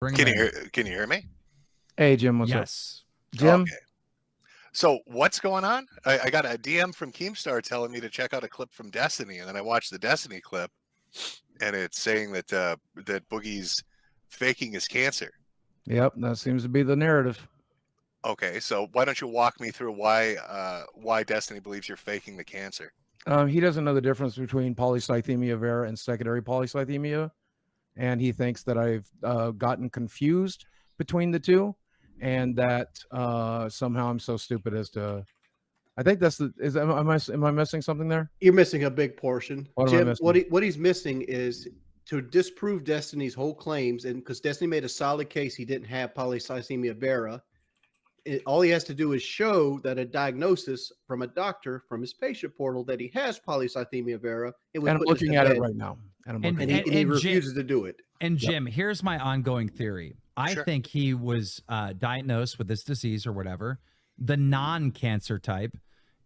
Can you hear me? Hey, Jim, what's up? Jim? Okay. So what's going on? I got a DM from Keemstar telling me to check out a clip from Destiny, and then I watched the Destiny clip, and it's saying that that Boogie's faking his cancer. Yep, that seems to be the narrative. Okay, so why don't you walk me through why Destiny believes you're faking the cancer? He doesn't know the difference between polycythemia vera and secondary polycythemia, and he thinks that I've gotten confused between the two, and that somehow I'm so stupid as to. I think that's the. Am I missing something there? You're missing a big portion. What am I Jim, missing? what he's missing is to disprove Destiny's whole claims, and because Destiny made a solid case he didn't have polycythemia vera. All he has to do is show that a diagnosis from a doctor from his patient portal that he has polycythemia vera. And I'm looking at it right now. And he refuses to do it. And Jim, here's my ongoing theory. I think he was diagnosed with this disease or whatever, the non-cancer type,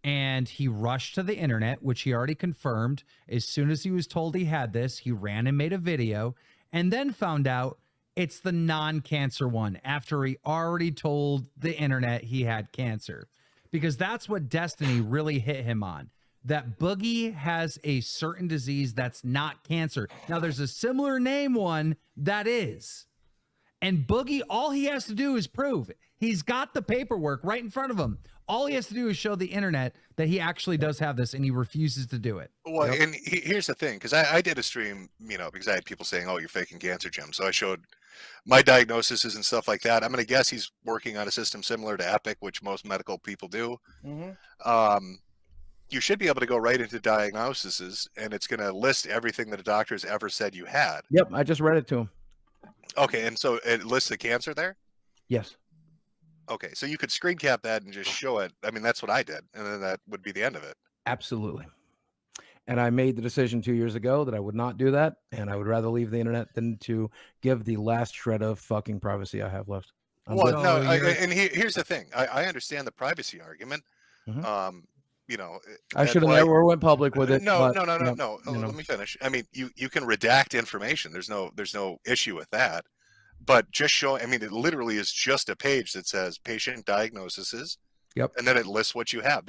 and he rushed to the internet, which he already confirmed. As soon as he was told he had this, he ran and made a video, and then found out it's the non-cancer one after he already told the internet he had cancer. Because that's what Destiny really hit him on. That Boogie has a certain disease that's not cancer. Now, there's a similar name one that is. And Boogie, all he has to do is prove it. He's got the paperwork right in front of him. All he has to do is show the internet that he actually does have this, and he refuses to do it. Well, and here's the thing, because I did a stream, because I had people saying, "Oh, you're faking cancer, Jim." So I showed my diagnoses and stuff like that. I'm going to guess he's working on a system similar to Epic, which most medical people do. Mm-hmm. You should be able to go right into diagnoses, and it's going to list everything that a doctor has ever said you had. Yep, I just read it to him. Okay, and so it lists the cancer there? Yes. Okay, so you could screen cap that and just show it. I mean, that's what I did, and then that would be the end of it. Absolutely. And I made the decision 2 years ago that I would not do that, and I would rather leave the internet than to give the last shred of fucking privacy I have left. Here's the thing. I understand the privacy argument. Mm-hmm. I should have never went public with it. No. Let me finish. I mean, you can redact information. There's no issue with that. But just show. I mean, it literally is just a page that says patient diagnoses. Yep. And then it lists what you have.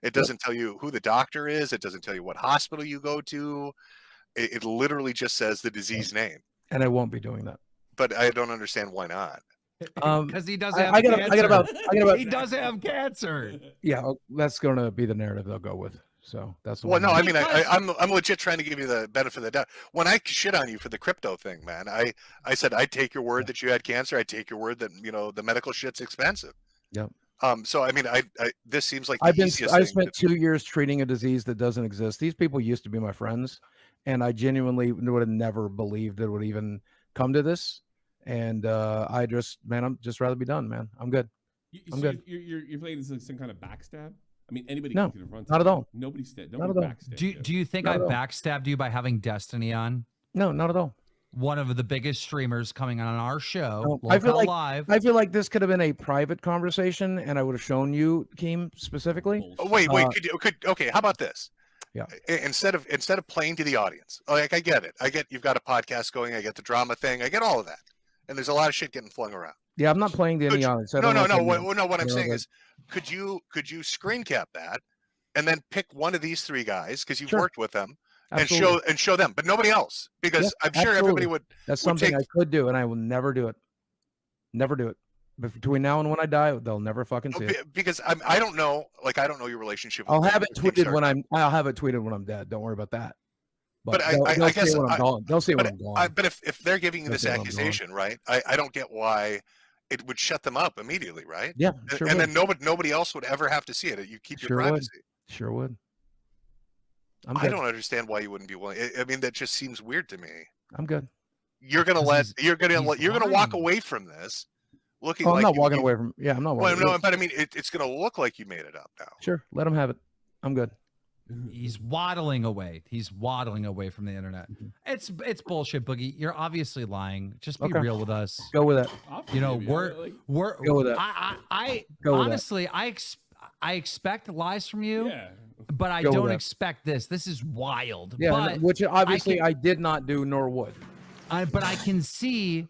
It doesn't tell you who the doctor is. It doesn't tell you what hospital you go to. It literally just says the disease name. And I won't be doing that. But I don't understand why not. Because he doesn't have cancer. He doesn't have cancer. Yeah, that's going to be the narrative they'll go with. So that's the well, no, I mean, I'm legit trying to give you the benefit of the doubt. When I shit on you for the crypto thing, man, I said I'd take your word that you had cancer. I'd take your word that the medical shit's expensive. Yep. So I mean, this seems like I spent 2 years treating a disease that doesn't exist. These people used to be my friends, and I genuinely would have never believed it would even come to this. And I'm just rather be done, man. I'm good. I'm good. You're playing this some kind of backstab. I mean, anybody can confront. Not at all. Nobody backstabbed. Do you think I backstabbed you by having Destiny on? No, not at all. One of the biggest streamers coming on our show. No, I feel like this could have been a private conversation, and I would have shown you, Keem, specifically. Oh, wait. Okay, how about this? Yeah. Instead of playing to the audience, like I get it. I get you've got a podcast going. I get the drama thing. I get all of that. And there's a lot of shit getting flung around. Yeah, I'm not playing to any audience. No. What I'm saying is, could you screen cap that, and then pick one of these three guys because you've worked with them, and show them, but nobody else, because I'm sure everybody would. That's something I could do, and I will never do it. Never do it. But between now and when I die, they'll never fucking see it. Because I don't know, I don't know your relationship. I'll have it tweeted when I'm dead. Don't worry about that. But I guess they'll see when I'm gone. But if they're giving you this accusation, right? I don't get why it would shut them up immediately, right? Yeah, sure. And then nobody else would ever have to see it. You keep your privacy. Sure would. I don't understand why you wouldn't be willing. I mean, that just seems weird to me. I'm good. You're gonna walk away from this, looking. I'm not walking away from. Yeah, I'm not. Well, no, but I mean, it's gonna look like you made it up now. Sure, let them have it. I'm good. He's waddling away. He's waddling away from the internet. It's bullshit, Boogie. You're obviously lying. Just be real with us. Go with it. We're go with it. I expect lies from you, but I don't expect this. This is wild. Yeah, but which obviously I did not do nor would. But I can see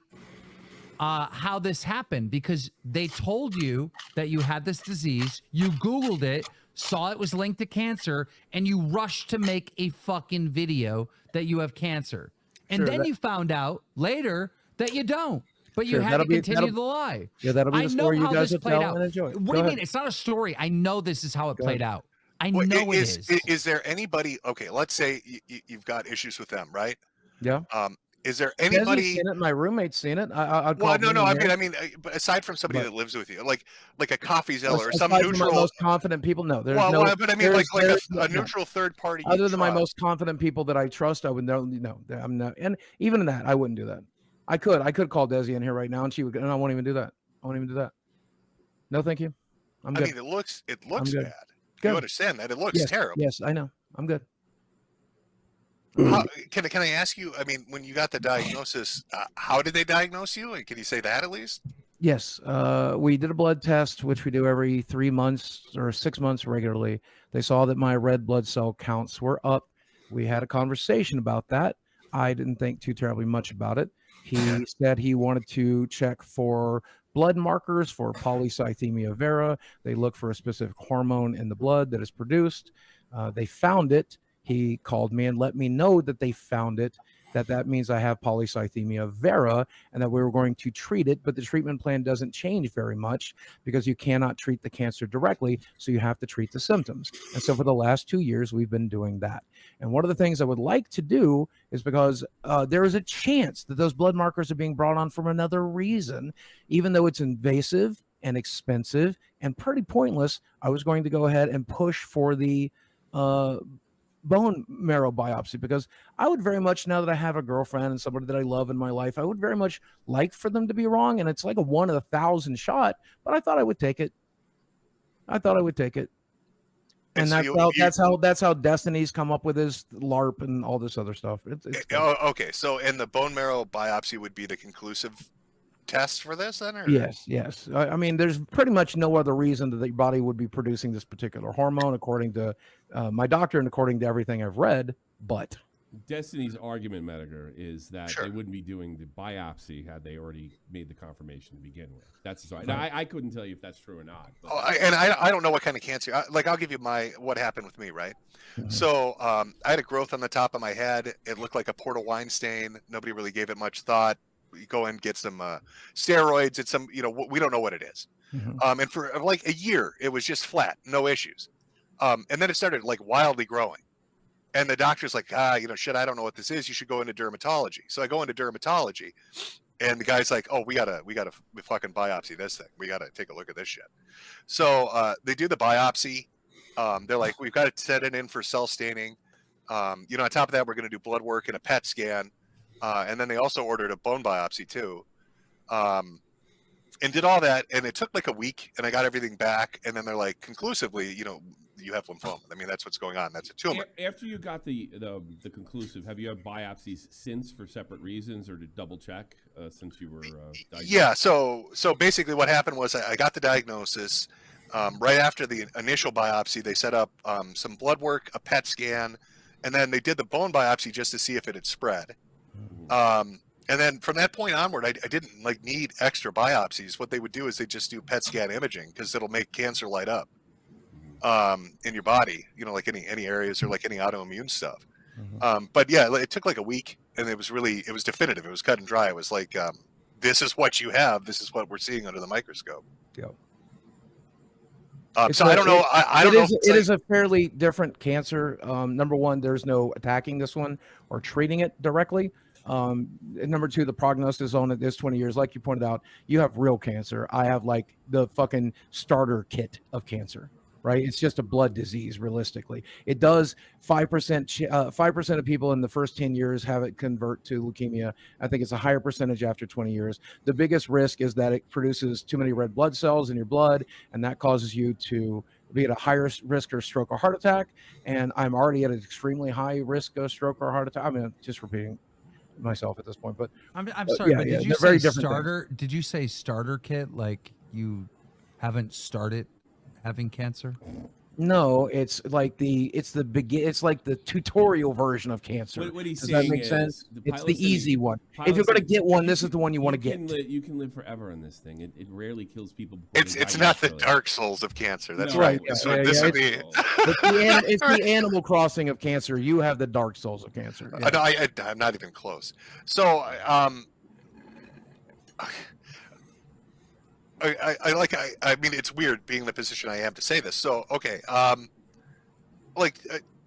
how this happened, because they told you that you had this disease. You Googled it, saw it was linked to cancer, and you rushed to make a fucking video that you have cancer. And Sure, then you found out later that you don't. But you Sure, had that'll to be- continue that'll- the lie. Yeah, that'll be I the know story you how guys this will played tell out. and enjoy. What do you mean? It's not a story. I know this is how it played out. I Well, know it is. Is there anybody? Okay, let's say you've got issues with them, right? Yeah. Is there Desi's anybody? seen it. My roommate's seen it. I'd Well, call no. him in I here. mean, but aside from somebody But- that lives with you, like a coffee zeller or some Aside from my neutral. most confident people, no. There's Well, no. but I mean, like there's a no- neutral third party. you Other than my trust. most confident people that I trust, I would know. No, I'm not. And even in that, I wouldn't do that. I could call Desi in here right now, and she would. And I won't even do that. I won't even do that. No, thank you. I'm I good. mean, it looks good. bad. Good. You understand that? It looks Yes, terrible. yes, I know. I'm good. How, can I ask you? I mean, when you got the diagnosis, how did they diagnose you? Can you say that at least? Yes, we did a blood test, which we do every 3 months or 6 months regularly. They saw that my red blood cell counts were up. We had a conversation about that. I didn't think too terribly much about it. He said he wanted to check for blood markers for polycythemia vera. They look for a specific hormone in the blood that is produced. They found it. He called me and let me know that they found it, that means I have polycythemia vera and that we were going to treat it, but the treatment plan doesn't change very much because you cannot treat the cancer directly, so you have to treat the symptoms. And so for the last 2 years, we've been doing that. And one of the things I would like to do is because there is a chance that those blood markers are being brought on from another reason, even though it's invasive and expensive and pretty pointless, I was going to go ahead and push for the bone marrow biopsy, because I would very much, now that I have a girlfriend and somebody that I love in my life, I would very much like for them to be wrong. And it's like a 1 in 1,000 shot, but I thought I would take it. And so that's how Destiny's come up with his LARP and all this other stuff. It's okay. So, and the bone marrow biopsy would be the conclusive test for this, then? Or? Yes. I mean, there's pretty much no other reason that the body would be producing this particular hormone, according to my doctor and according to everything I've read. But Destiny's argument, Metokur, is that Sure. they wouldn't be doing the biopsy had they already made the confirmation to begin with. That's right. Now, I couldn't tell you if that's true or not. But I don't know what kind of cancer. I'll give you what happened with me, right? Mhm. So I had a growth on the top of my head. It looked like a Port of wine stain. Nobody really gave it much thought. You go and get some steroids. It's some, we don't know what it is. Mhm. And for like a year, it was just flat, no issues. And then it started like wildly growing. And the doctor's like, shit, I don't know what this is. You should go into dermatology. So I go into dermatology, and the guy's like, oh, we gotta fucking biopsy this thing. We gotta take a look at this shit. So they do the biopsy. They're like, we've got to set it in for cell staining. On top of that, we're gonna do blood work and a PET scan. And then they also ordered a bone biopsy too. And did all that, and it took like a week, and I got everything back. And then they're like, conclusively, you have lymphoma. I mean, that's what's going on. That's a tumor. after you got the conclusive, have you had biopsies since for separate reasons or to double check since you were diagnosed? Yeah. So basically, what happened was I got the diagnosis. Right after the initial biopsy, they set up some blood work, a PET scan, and then they did the bone biopsy just to see if it had spread. And then from that point onward, I didn't need extra biopsies. What they would do is they just do PET scan imaging because it'll make cancer light up in your body, like any areas or like any autoimmune stuff. But yeah, it took like a week, and it was definitive. It was cut and dry. It was like, this is what you have. This is what we're seeing under the microscope. Yep. So I don't know. I don't know. It is a fairly different cancer. Number one, there's no attacking this one or treating it directly. And number two, the prognosis on it is 20 years. Like you pointed out, you have real cancer. I have like the fucking starter kit of cancer, right? It's just a blood disease. Realistically, it does 5% of people in the first 10 years have it convert to leukemia. I think it's a higher percentage after 20 years. The biggest risk is that it produces too many red blood cells in your blood, and that causes you to be at a higher risk of stroke or heart attack. And I'm already at an extremely high risk of stroke or heart attack. I mean, just repeating myself at this point, but I'm sorry, yeah, but did you they're say very different starter? Did you say starter kit? Like you haven't started having cancer? No, it's like the tutorial version of cancer. What he's Does that saying make sense? is It's the easy one. If you're pilots going to that- get one, this is the one you want to get. You can live forever on this thing. It rarely kills people. Before they It's die not the naturally. Dark Souls of cancer. That's No, right. yeah, This yeah, would- this yeah, would be. It's the Animal Crossing of cancer. You have the Dark Souls of cancer. Yeah. No, I'm not even close. So, I mean, it's weird being in the position I am to say this. So, okay,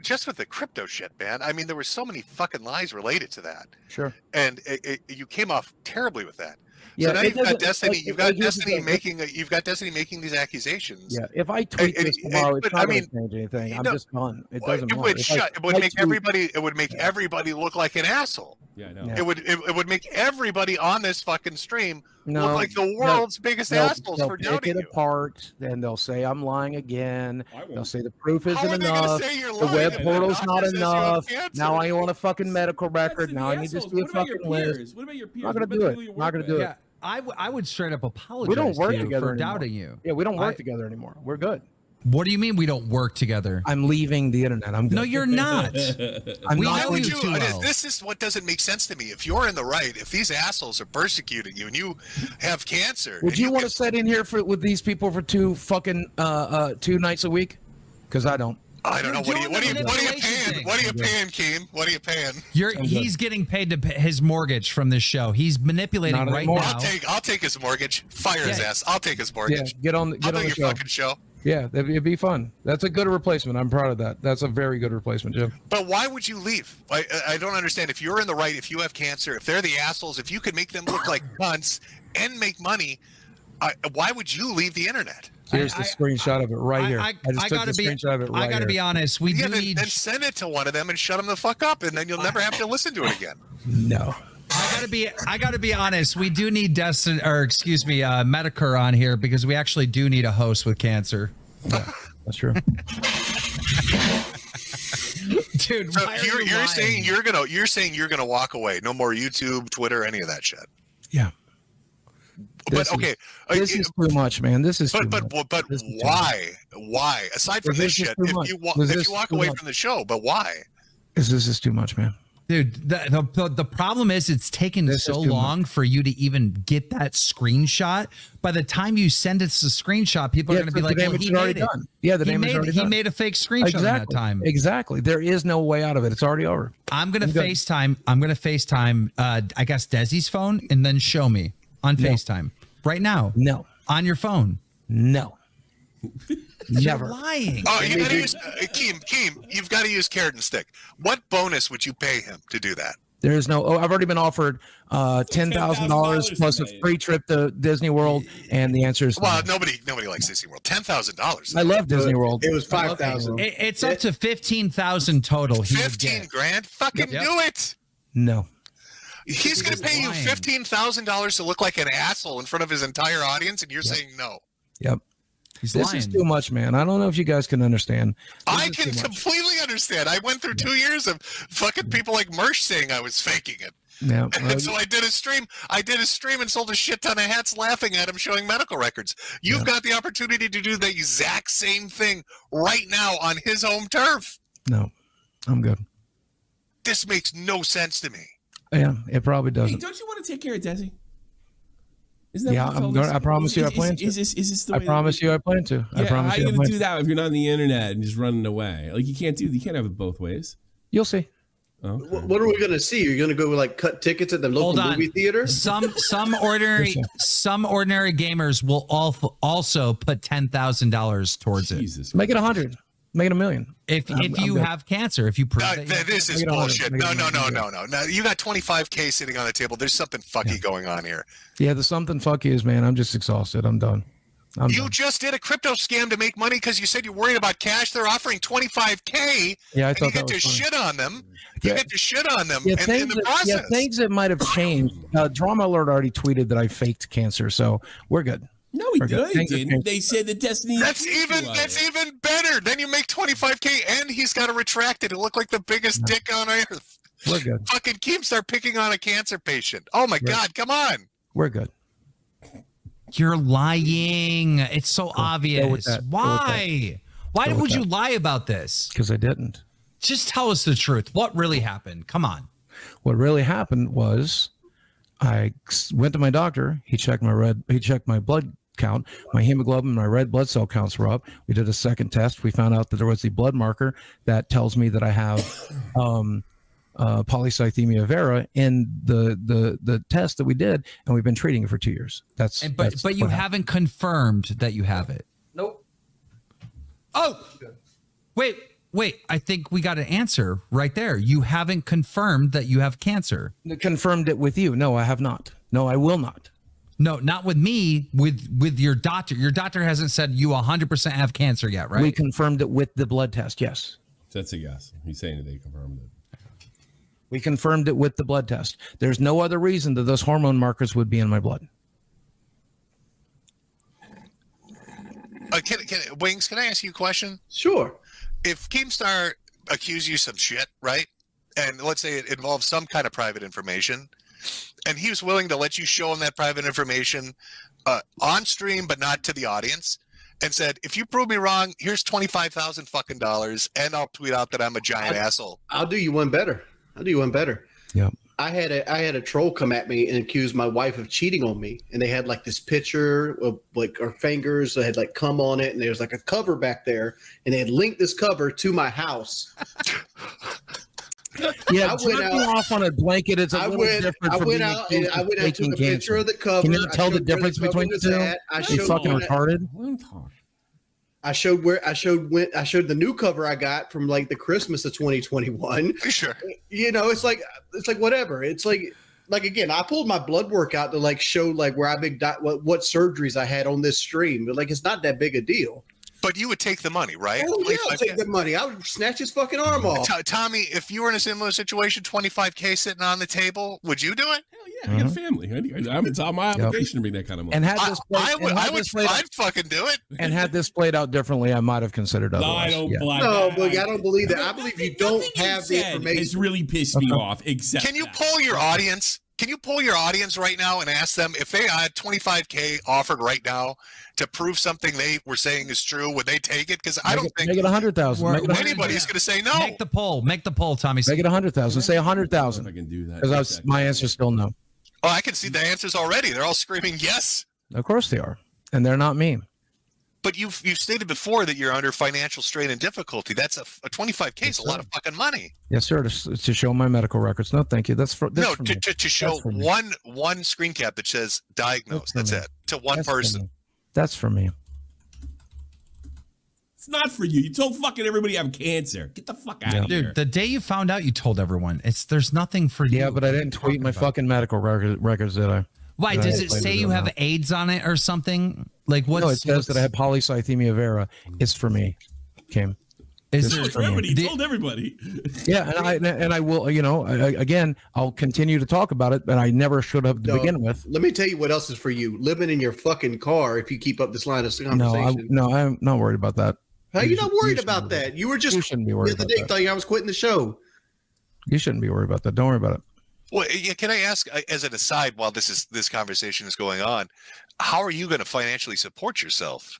just with the crypto shit, man. I mean, there were so many fucking lies related to that, Sure. and you came off terribly with that. Yeah, So now it you've got doesn't- Destiny. like, You've got like, here's the Destiny thing. making. You've got Destiny making these accusations. Yeah, if I tweet this tomorrow, it's but, not I going mean, to change anything. I'm no, just done. It Well, doesn't It matter. would If I- shut. It would if I make tweet- everybody. It would make everybody look like an asshole. Yeah, I know. Yeah. It would make everybody on this fucking stream No, look like the world's biggest assholes they'll for pick doubting it you. apart, and they'll say I'm lying again. I They'll won't. say the proof How isn't are they gonna enough. say you're The lying web and portal's the not doctor says you have enough. cancer? Now I want a fucking medical That's record. the Now I need to assholes. see a What about fucking your list. peers? What about your peers? Not gonna What about do the it. people you Not work gonna with? do it. Yeah, I would straight up apologize. We don't work to you together for anymore. doubting you. Yeah, we don't work I- together anymore. We're good. What do you mean we don't work together? I'm leaving the internet. I'm good. No, you're not. I'm we not know Why would you you? too well. This is what doesn't make sense to me. If you're in the right, if these assholes are persecuting you and you have cancer, Would and you want to can- sit in here with these people for 2 nights a week? Because I don't. I don't know. You're What are you doing the paying? manipulation What are you thing. paying, Keem? What are you paying? He's getting paid to pay his mortgage from this show. He's manipulating Not right anymore. now. I'll take his mortgage. Fire his Yeah. ass. I'll take his Yeah, mortgage. get on I'll the do your show. fucking show. Yeah, it'd be fun. That's a good replacement. I'm proud of that. That's a very good replacement, Jim. But why would you leave? I don't understand. If you're in the right, if you have cancer, if they're the assholes, if you could make them look like cunts and make money, why would you leave the internet? Here's the screenshot of it right here. I just took gotta the be. screenshot of it right I gotta here. be honest. We do then need. send it to one of them and shut them the fuck up, and then you'll never have to listen to it again. No. I gotta be honest. We do need Metokur on here because we actually do need a host with cancer. Yeah, that's true. Dude, So why are you're you lying? saying you're gonna walk away. No more YouTube, Twitter, any of that shit. Yeah. But This is- okay, This is too much, man. This is too but much. This is too why? Why? Aside from This this is shit, too if much. you This is walk too away much. from the show, but why? This is too much, man. Dude, the problem is it's taken This so is too long for you to even get that screenshot. By the time you send us the screenshot, people are going to be like, the well, damage he is already made it. done. Yeah, the damage is already He done. made a fake screenshot in that time. Exactly. There is no way out of it. It's already over. I'm going to good. FaceTime. I'm going to FaceTime, I guess, Desi's phone and then show me on No. FaceTime right now No. on your phone. No. You're Never. lying. Oh, you gotta use Keem. You've got to use carrot and stick. What bonus would you pay him to do that? There is no. Oh, I've already been offered $10,000 plus a free trip to Disney World, and the answer is Well, no. nobody likes Disney World. $10,000. I love Disney World. It was 5,000. It's up to 15,000 total. He would 15 get. grand. Fucking Yep. do it. No. He's gonna pay you lying. $15,000 to look like an asshole in front of his entire audience, and you're saying no. Yep. He's This lying. is too much, man. I don't know if you guys can understand. This I is can too much. completely understand. I went through 2 years of fucking people like Mersh saying I was faking it. Yeah. And so I did a stream. And sold a shit ton of hats laughing at him showing medical records. You've got the opportunity to do the exact same thing right now on his home turf. No. I'm good. This makes no sense to me. Yeah, it probably Hey, doesn't. don't you want to take care of Desi? Isn't that Yeah, what you I'm told gonna- us? I promise you I Is- plan to. Is this the I way promise you I plan to. Yeah, I promise how you are I you plan gonna do to. that if you're not on the internet and just running away? Like you can't it both ways. You'll see. Oh, What are we going to see? You're going to go like cut tickets at the Hold local on. movie theater? Some ordinary gamers will also put $10,000 towards it. Jesus. Make it 100. Make it 1 million. If I'm you good. have cancer, if you prove that you have This is Make it 100. bullshit. Make it No. 100. No, you got 25K sitting on the table. There's something fucky going on here. Yeah, the something fuck is, man. I'm just exhausted. I'm done. You done. just did a crypto scam to make money because you said you're worried about cash. They're offering 25K. Yeah, I and you thought get that to was funny. shit on them. You Yeah. get to shit on them Yeah, in the process. things that might have changed. Drama Alert already tweeted that I faked cancer, so we're good. No, he Okay, things have didn't. changed. They said that Destiny. That's even better. Then you make 25K and he's got to retract it. It looked like the biggest dick on earth. We're good. Fucking Keemstar picking on a cancer patient. Oh my God, come on. We're good. You're lying. It's so obvious. that. Go with Why? Why would you lie about this? Because I didn't. Just tell us the truth. What really happened? Come on. What really happened was I went to my doctor. He checked my blood count. My hemoglobin, my red blood cell counts were up. We did a second test. We found out that there was the blood marker that tells me that I have polycythemia vera in the test that we did, and we've been treating it for 2 years. But you haven't confirmed that you have it. Nope. Oh, wait. I think we got an answer right there. You haven't confirmed that you have cancer. Confirmed it with you. No, I have not. No, I will not. No, not with me, with your doctor. Your doctor hasn't said you 100% have cancer yet, right? We confirmed it with the blood test, yes. That's a yes. He's saying that they confirmed it. We confirmed it with the blood test. There's no other reason that those hormone markers would be in my blood. Wings, can I ask you a question? Sure. If Keemstar accused you some shit, right? And let's say it involves some kind of private information, and he was willing to let you show him that private information on stream, but not to the audience, and said, if you prove me wrong, here's $25,000 fucking dollars, and I'll tweet out that I'm a giant asshole. I'll do you one better. Yeah. I had a troll come at me and accuse my wife of cheating on me, and they had like this picture of like our fingers that had like cum on it, and there was like a cover back there, and they had linked this cover to my house. Yeah, jerking off on a blanket is a little different. I went out and I took a picture of the cover. Can you tell the difference between the two? You fucking retarded. I showed the new cover I got from like the Christmas of 2021. Sure. You know, it's like whatever. It's like again, I pulled my blood work out to like show like where I've been what surgeries I had on this stream, but like it's not that big a deal. But you would take the money, right? Oh yeah, I'll take the money. I would snatch his fucking arm off. Tommy, if you were in a similar situation, $25K sitting on the table, would you do it? Hell yeah, I got a family. It's on my obligation to bring that kind of money. And had this I'd fucking do it. And had this played out differently, I might have considered otherwise. I don't believe that. I believe you don't have the information. It's really pissed me off. Except Can you poll your audience? Can you poll your audience right now and ask them if they had $25K offered right now to prove something they were saying is true? Would they take it? Because I don't think make it 100,000. Anybody's going to say no. Make the poll, Tommy. Make it 100,000. Say 100,000. I can do that. Because my answer is still no. Oh, I can see the answers already. They're all screaming yes. Of course they are, and they're not me. But you've stated before that you're under financial strain and difficulty. That's a $25K is a lot of fucking money. Yes, sir. To show my medical records. No, thank you. That's for to show one screen cap that says diagnosed. That's it to one person. That's for me. It's not for you. You told fucking everybody you have cancer. Get the fuck out of here. Dude, the day you found out, you told everyone. There's nothing for you. Yeah, but I didn't tweet my fucking medical records, did I? Why? Does it say you have AIDS on it or something? Like what? No, it says that I have polycythemia vera. It's for me, Kim. Is it for everybody? You told everybody. Yeah, and I will. You know, again, I'll continue to talk about it, but I never should have to begin with. Let me tell you what else is for you: living in your fucking car. If you keep up this line of conversation. No, I'm not worried about that. How are you not worried about that? You were just you shouldn't be worried the other day telling you I was quitting the show. You shouldn't be worried about that. Don't worry about it. Well, can I ask, as an aside, while this conversation is going on, how are you going to financially support yourself?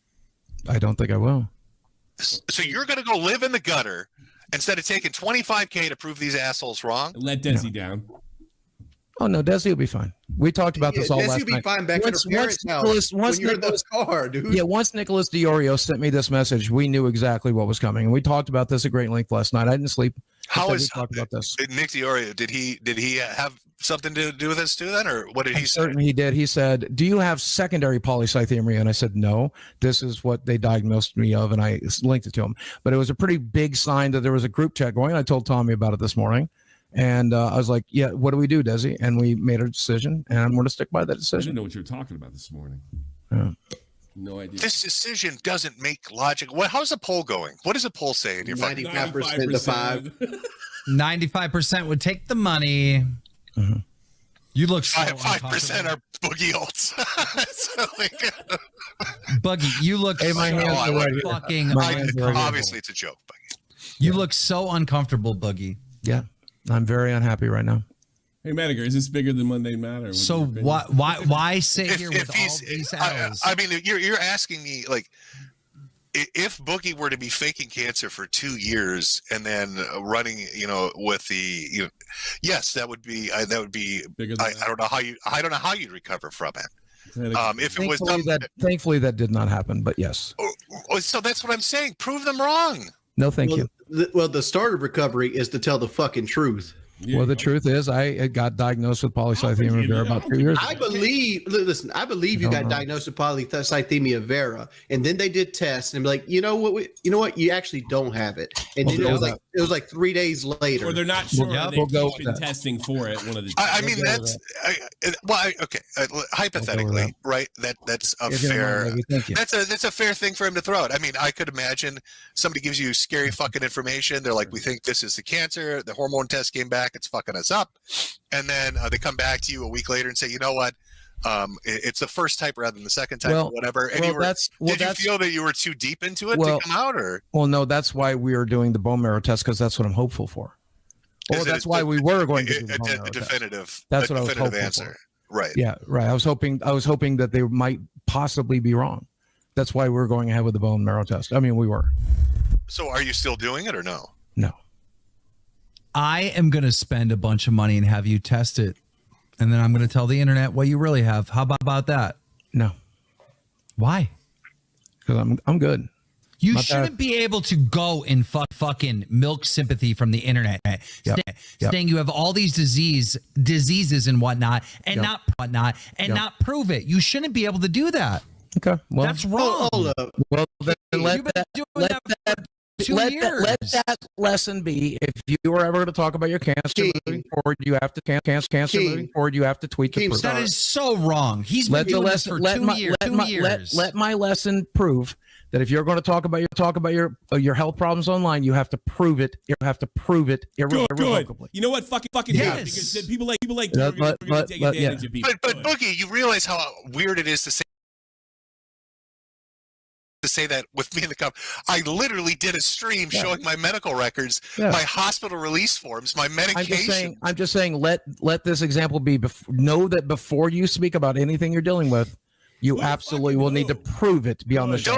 I don't think I will. So you're going to go live in the gutter instead of taking $25K to prove these assholes wrong? Let Desi down. Oh no, Desi will be fine. We talked about this all last night. Desi will be fine back in her parents' house when you're in the car, dude. Yeah, once Nicholas DiOrio sent me this message, we knew exactly what was coming, and we talked about this at great length last night. I didn't sleep. How is talk about this? Nick DiOrio? Did he have something to do with this too then, or what did he say? Certainly he did. He said, "Do you have secondary polycythemia?" And I said, "No. This is what they diagnosed me of," and I linked it to him. But it was a pretty big sign that there was a group chat going. I told Tommy about it this morning. And I was like, yeah, what do we do, Desi? And we made a decision, and I'm going to stick by that I decision. didn't know what you were talking about this morning. Yeah. No idea. This decision doesn't make logic. How's the poll going? What does the poll say in your 95% to 5? 95% would take the money. Mm-hmm. You look so 5% are boogie olds. Buggy, you look Hey, my hands are right here. fucking obviously it's a joke, Buggy. You look so uncomfortable, Buggy. Yeah. I'm very unhappy right now. Hey, Metokur, is this bigger than Monday Matter? So why sit here with all these L's? I mean, you're asking me like, if Boogie were to be faking cancer for 2 years and then running, with the, yes, that would be Bigger than I don't know how you'd recover from it. If it was Thankfully that did not happen, but yes. So that's what I'm saying. Prove them wrong. No, thank you. The start of recovery is to tell the fucking truth. Well, the truth is, I got diagnosed with polycythemia vera about 2 years ago. I believe you got diagnosed with polycythemia vera, and then they did tests and be like, you know what, you actually don't have it. And then it was like 3 days later. Or they're not sure. They've been that. testing for it. One of the. I mean, that's okay. Hypothetically, right? That's a fair. That's a fair thing for him to throw out. I mean, I could imagine somebody gives you scary fucking information. They're like, we think this is the cancer. The hormone test came back. It's fucking us up. And then they come back to you a week later and say, you know what? It's the first type rather than the second type or whatever. And did you feel that you were too deep into it to come out, or? Well, no, that's why we are doing the bone marrow test, because that's what I'm hopeful for. Well, that's why we were going to do the bone marrow definitive. Test. That's what I was hoping answer. For. Right. Yeah, right. I was hoping that they might possibly be wrong. That's why we're going ahead with the bone marrow test. I mean, we were. So are you still doing it or no? No. I am going to spend a bunch of money and have you test it. And then I'm going to tell the internet what you really have. How about that? No. Why? Because I'm good. You shouldn't be able to go and fucking milk sympathy from the internet, saying you have all these diseases and whatnot, and not prove it. You shouldn't be able to do that. Okay, well, that's wrong. Well, then let that lesson be: if you are ever going to talk about your cancer moving forward, you have to cancer moving forward. You have to tweet the proof. That is so wrong. He's been doing this for 2 years. Let my lesson prove that if you're going to talk about your health problems online, you have to prove it. You have to prove it irrevocably. You know what? Fucking yes. Because then people like take advantage of people. But Boogie, you realize how weird it is to say that with me in the cup. I literally did a stream showing my medical records, my hospital release forms, my medication. I'm just saying let this example be. Know that before you speak about anything you're dealing with, you absolutely will need to prove it beyond the show.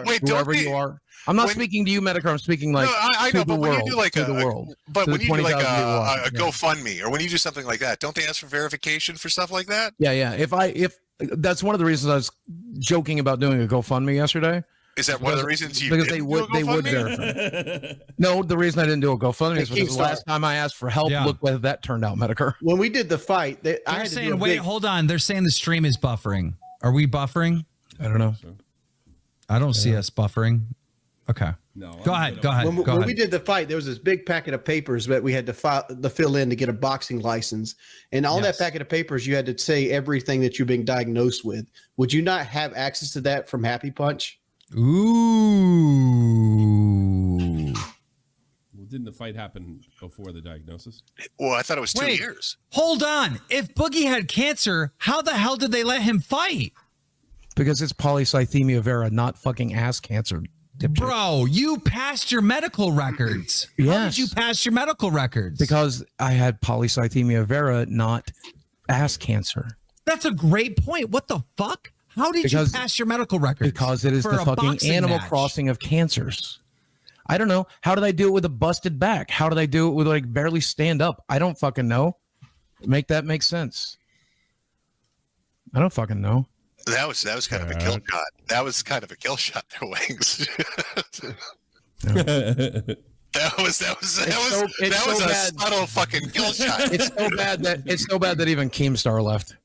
Wait, whoever you are. I'm not speaking to you, Metokur. I'm speaking like I know, but when you do like the world. But when you do like a GoFundMe, or when you do something like that, don't they ask for verification for stuff like that? Yeah. If that's one of the reasons I was joking about doing a GoFundMe yesterday. Is that one of the reasons you because they would verify? No, the reason I didn't do a GoFundMe is because the last time I asked for help, look what that turned out, Metokur. When we did the fight, I had saying, to wait, hold on. They're saying the stream is buffering. Are we buffering? I don't know. I don't see us buffering. Okay. No. Go ahead. When we did the fight, there was this big packet of papers that we had to fill in to get a boxing license. And on that packet of papers, you had to say everything that you're being diagnosed with. Would you not have access to that from Happy Punch? Ooh. Well, didn't the fight happen before the diagnosis? Well, I thought it was 2 years. Hold on. If Boogie had cancer, how the hell did they let him fight? Because it's polycythemia vera, not fucking ass cancer. Bro, you passed your medical records. Yes. How did you pass your medical records? Because I had polycythemia vera, not ass cancer. That's a great point. What the fuck? How did you pass your medical records? Because it is the fucking Animal Crossing of cancers. I don't know. How did I do it with a busted back? How did I do it with like barely stand up? I don't fucking know. Make that make sense. I don't fucking know. That was kind of a kill shot. That was kind of a kill shot there, Wings. That was a subtle fucking kill shot. It's so bad that even Keemstar left.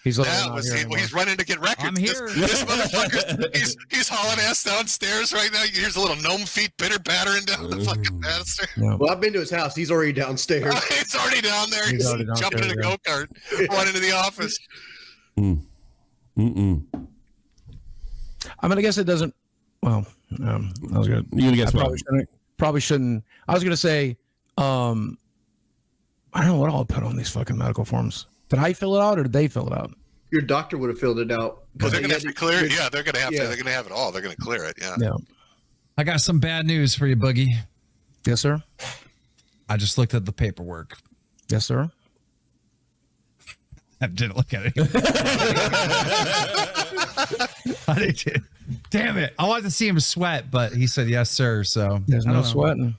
He's running to get records. I'm here. This motherfucker, he's hauling ass downstairs right now. Here's a little gnome feet pitter pattering down the fucking banister. Yeah. Well, I've been to his house. He's already downstairs. It's already down there. He's jumping in a go-kart, running to the office. I'm gonna guess it doesn't. Well, I was gonna. You gonna guess probably shouldn't. I was gonna say, I don't know what I'll put on these fucking medical forms. Did I fill it out or did they fill it out? Your doctor would have filled it out. Well, they're gonna have to clear it. Yeah, they're gonna have to. They're gonna have it all. They're gonna clear it. Yeah. I got some bad news for you, Boogie. Yes, sir. I just looked at the paperwork. Yes, sir. I didn't look at it. I did. Damn it. I wanted to see him sweat, but he said yes, sir. So There's I no don't know. sweating.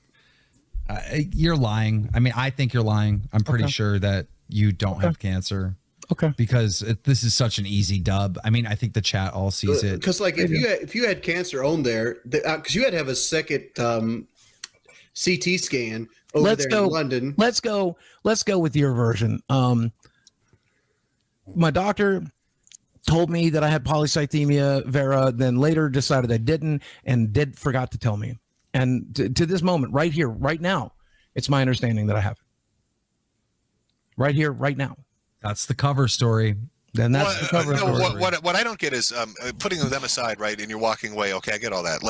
You're lying. I mean, I think you're lying. I'm pretty sure that you don't have cancer. Okay. Because this is such an easy dub. I mean, I think the chat all sees it. Because like if you had cancer on there, because you had to have a second CT scan over there in London. Let's go with your version. My doctor told me that I had polycythemia vera, then later decided I didn't, and forgot to tell me. And to this moment, right here, right now, it's my understanding that I have it. Right here, right now. That's the cover story. Then that's the cover story. What I don't get is putting them aside, right? And you're walking away. Okay, I get all that.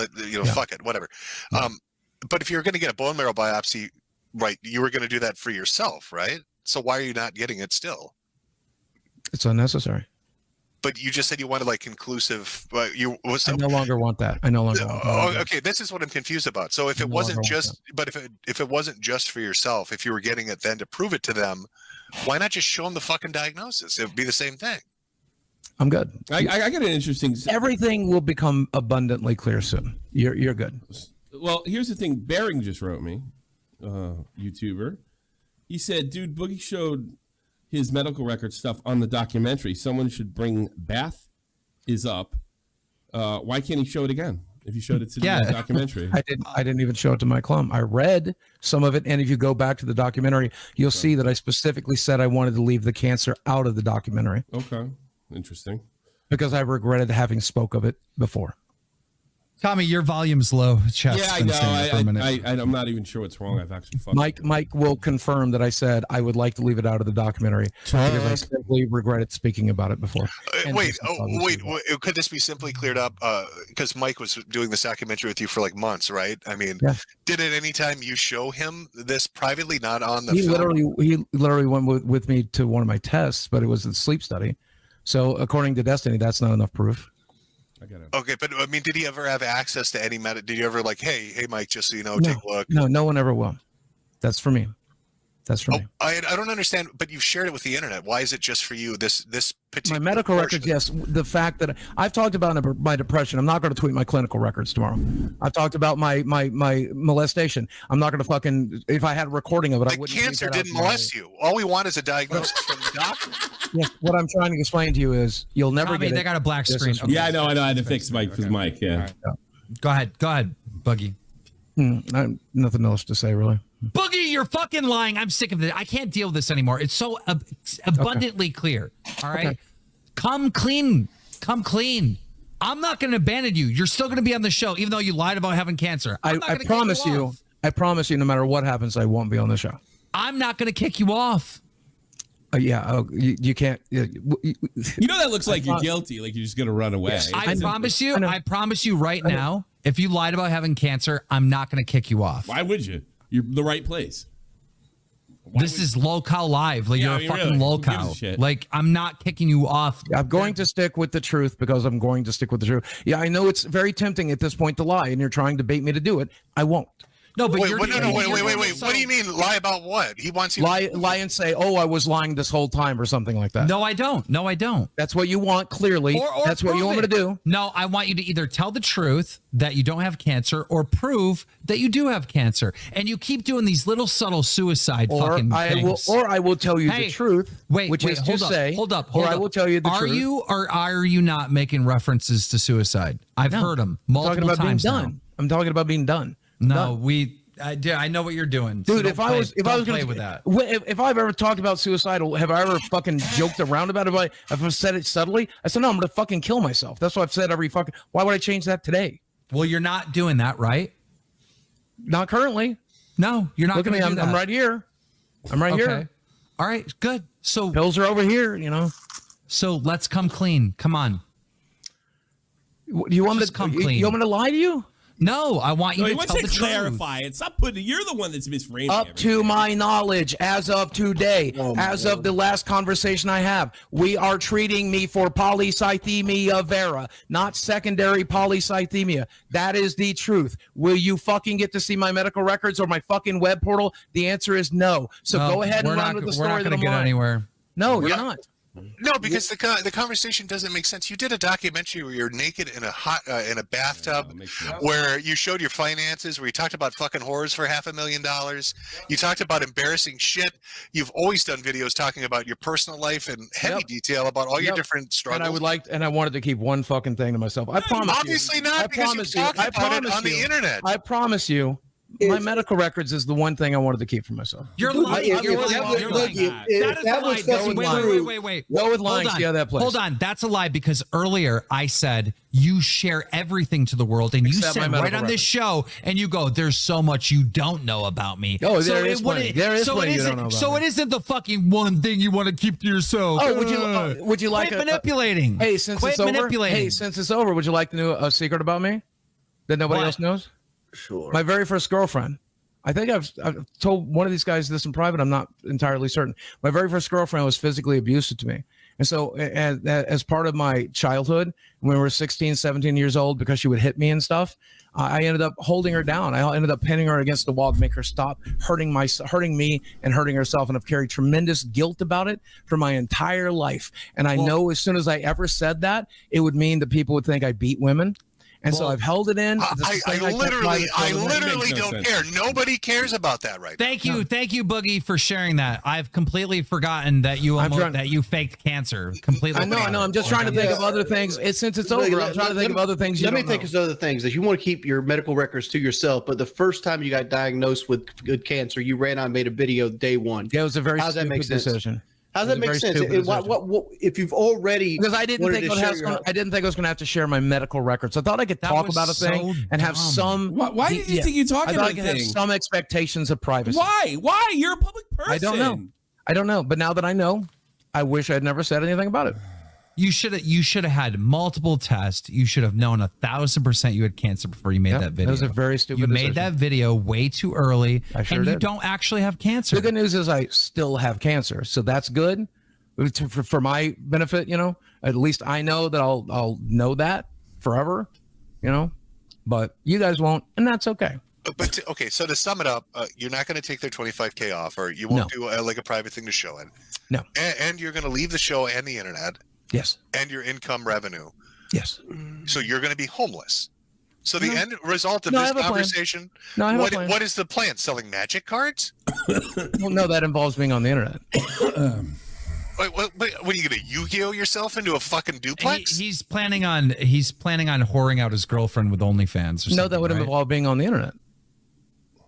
Fuck it, whatever. But if you're going to get a bone marrow biopsy, right, you were going to do that for yourself, right? So why are you not getting it still? It's unnecessary. But you just said you wanted like conclusive. I no longer want that. I no longer want that. Okay, this is what I'm confused about. So if it wasn't just, but if it wasn't just for yourself, if you were getting it then to prove it to them, why not just show them the fucking diagnosis? It would be the same thing. I'm good. I got an interesting. Everything will become abundantly clear soon. You're good. Well, here's the thing. Bering just wrote me, YouTuber. He said, "Dude, Boogie showed his medical record stuff on the documentary. Someone should bring Beth is up. Why can't he show it again? If you showed it to the documentary." I didn't even show it to Mike Klum. I read some of it, and if you go back to the documentary, you'll see that I specifically said I wanted to leave the cancer out of the documentary. Okay, interesting. Because I regretted having spoke of it before. Tommy, your volume's low. Chat's Yeah, I been saying it for a minute. know. I'm not even sure what's wrong. I've actually fucked Mike will confirm that I said I would like to leave it out of the documentary because I simply regretted speaking about it before. Wait, could this be simply cleared up? Because Mike was doing this documentary with you for like months, right? I mean, did at any time you show him this privately, not on the film? He literally went with me to one of my tests, but it was a sleep study. So according to Destiny, that's not enough proof. I get it. Okay, but I mean, did he ever have access to any did you ever like, hey Mike, just so you know, take a look? No one ever will. That's for me. That's for me. I don't understand, but you've shared it with the internet. Why is it just for you? This particular my medical records, yes. The fact that I've talked about my depression. I'm not going to tweet my clinical records tomorrow. I've talked about my molestation. I'm not going to fucking, if I had a recording of it, I wouldn't. The cancer didn't molest you. All we want is a diagnosis from the doctor. Yeah, what I'm trying to explain to you is you'll never get it. They got a black screen. Okay. Yeah, I know. I had to fix Mike because Mike. Yeah. Right. Go ahead, Buggy. Nothing else to say, really. Boogie, you're fucking lying. I'm sick of this. I can't deal with this anymore. It's so abundantly clear. All right. Okay. Come clean. Come clean. I'm not going to abandon you. You're still going to be on the show, even though you lied about having cancer. I promise you. I promise you, no matter what happens, I won't be on the show. I'm not going to kick you off. You can't. You know that looks like you're guilty. Like you're just going to run away. Yes, I promise you. I promise you right now. If you lied about having cancer, I'm not going to kick you off. Why would you? You're in the right place. This is lolCow live. Like you're a fucking lolCow. Like I'm not kicking you off. I'm going to stick with the truth because I'm going to stick with the truth. Yeah, I know it's very tempting at this point to lie, and you're trying to bait me to do it. I won't. No, but wait. What do you mean lie about what? He wants you to lie and say, "Oh, I was lying this whole time" or something like that. No, I don't. That's what you want, clearly. Or that's what you want me to do. No, I want you to either tell the truth that you don't have cancer or prove that you do have cancer. And you keep doing these little subtle suicide fucking things. I will tell you the truth. Hold up. I will tell you the truth. Are you or are you not making references to suicide? I've heard them multiple times now. I'm talking about being done. No, I know what you're doing, dude. So if I was going to play with that, if I've ever talked about suicidal, have I ever fucking joked around about it? If I've said it subtly, I said no, I'm going to fucking kill myself. That's what I've said every fucking. Why would I change that today? Well, you're not doing that, right? Not currently. No, you're not. Look at me. I'm right here. I'm right here. All right, good. So pills are over here. You know. So let's come clean. Come on. You want me to come clean? You want me to lie to you? No, I want you to tell the truth. Clarify it. Stop putting. You're the one that's misframing. Up to my knowledge, as of today, of the last conversation I have, we are treating me for polycythemia vera, not secondary polycythemia. That is the truth. Will you fucking get to see my medical records or my fucking web portal? The answer is no. So go ahead and run with the story. We're not going to get anywhere. No, you're not. No, because the conversation doesn't make sense. You did a documentary where you're naked in a bathtub, where you showed your finances, where you talked about fucking whores for $500,000. You talked about embarrassing shit. You've always done videos talking about your personal life in heavy detail about all your different struggles. And I wanted to keep one fucking thing to myself. I promise. Obviously not, because you talked about it on the internet. I promise you. My medical records is the one thing I wanted to keep for myself. You're lying. You're lying. That was fucking true. Wait. Go with lying. See how that plays. Hold on. That's a lie, because earlier I said you share everything to the world, and you said right on this show, and you go, "There's so much you don't know about me." Oh, there is plenty. There is plenty you don't know about me. So it isn't the fucking one thing you want to keep to yourself. Oh, would you like manipulating? Hey, since it's over, would you like to know a secret about me that nobody else knows? Sure. My very first girlfriend. I think I've told one of these guys this in private. I'm not entirely certain. My very first girlfriend was physically abusive to me. And so as part of my childhood, when we were 16, 17 years old, because she would hit me and stuff, I ended up holding her down. I ended up pinning her against the wall to make her stop hurting me and hurting herself. And I've carried tremendous guilt about it for my entire life. And I know as soon as I ever said that, it would mean that people would think I beat women. And so I've held it in. I literally don't care. Nobody cares about that right now. Thank you, Boogie, for sharing that. I've completely forgotten that you faked cancer. Completely. I know. I'm just trying to think of other things. Since it's over, I'm trying to think of other things. Let me think of other things. If you want to keep your medical records to yourself, but the first time you got diagnosed with cancer, you ran out and made a video day one. Yeah, it was a very stupid decision. How does that make sense? What if you've already? Because I didn't think I was going to have to share my medical records. I thought I could talk about a thing and have some. Why did you think you talking about things? I have some expectations of privacy. Why? You're a public person. I don't know. But now that I know, I wish I'd never said anything about it. You should have had multiple tests. You should have known 1,000% you had cancer before you made that video. That was a very stupid decision. You made that video way too early, and you don't actually have cancer. The good news is I still have cancer, so that's good for my benefit. You know, at least I know that I'll know that forever. You know, but you guys won't, and that's okay. But so to sum it up, you're not going to take their $25K off, or you won't do like a private thing to show it. No, and you're going to leave the show and the internet. Yes. And your income revenue. Yes. So you're going to be homeless. So the end result of this conversation, what is the plan? Selling magic cards? Well, no, that involves being on the internet. What are you going to Yu-Gi-Oh yourself into a fucking duplex? He's planning on whoring out his girlfriend with OnlyFans. Or no, that would involve being on the internet.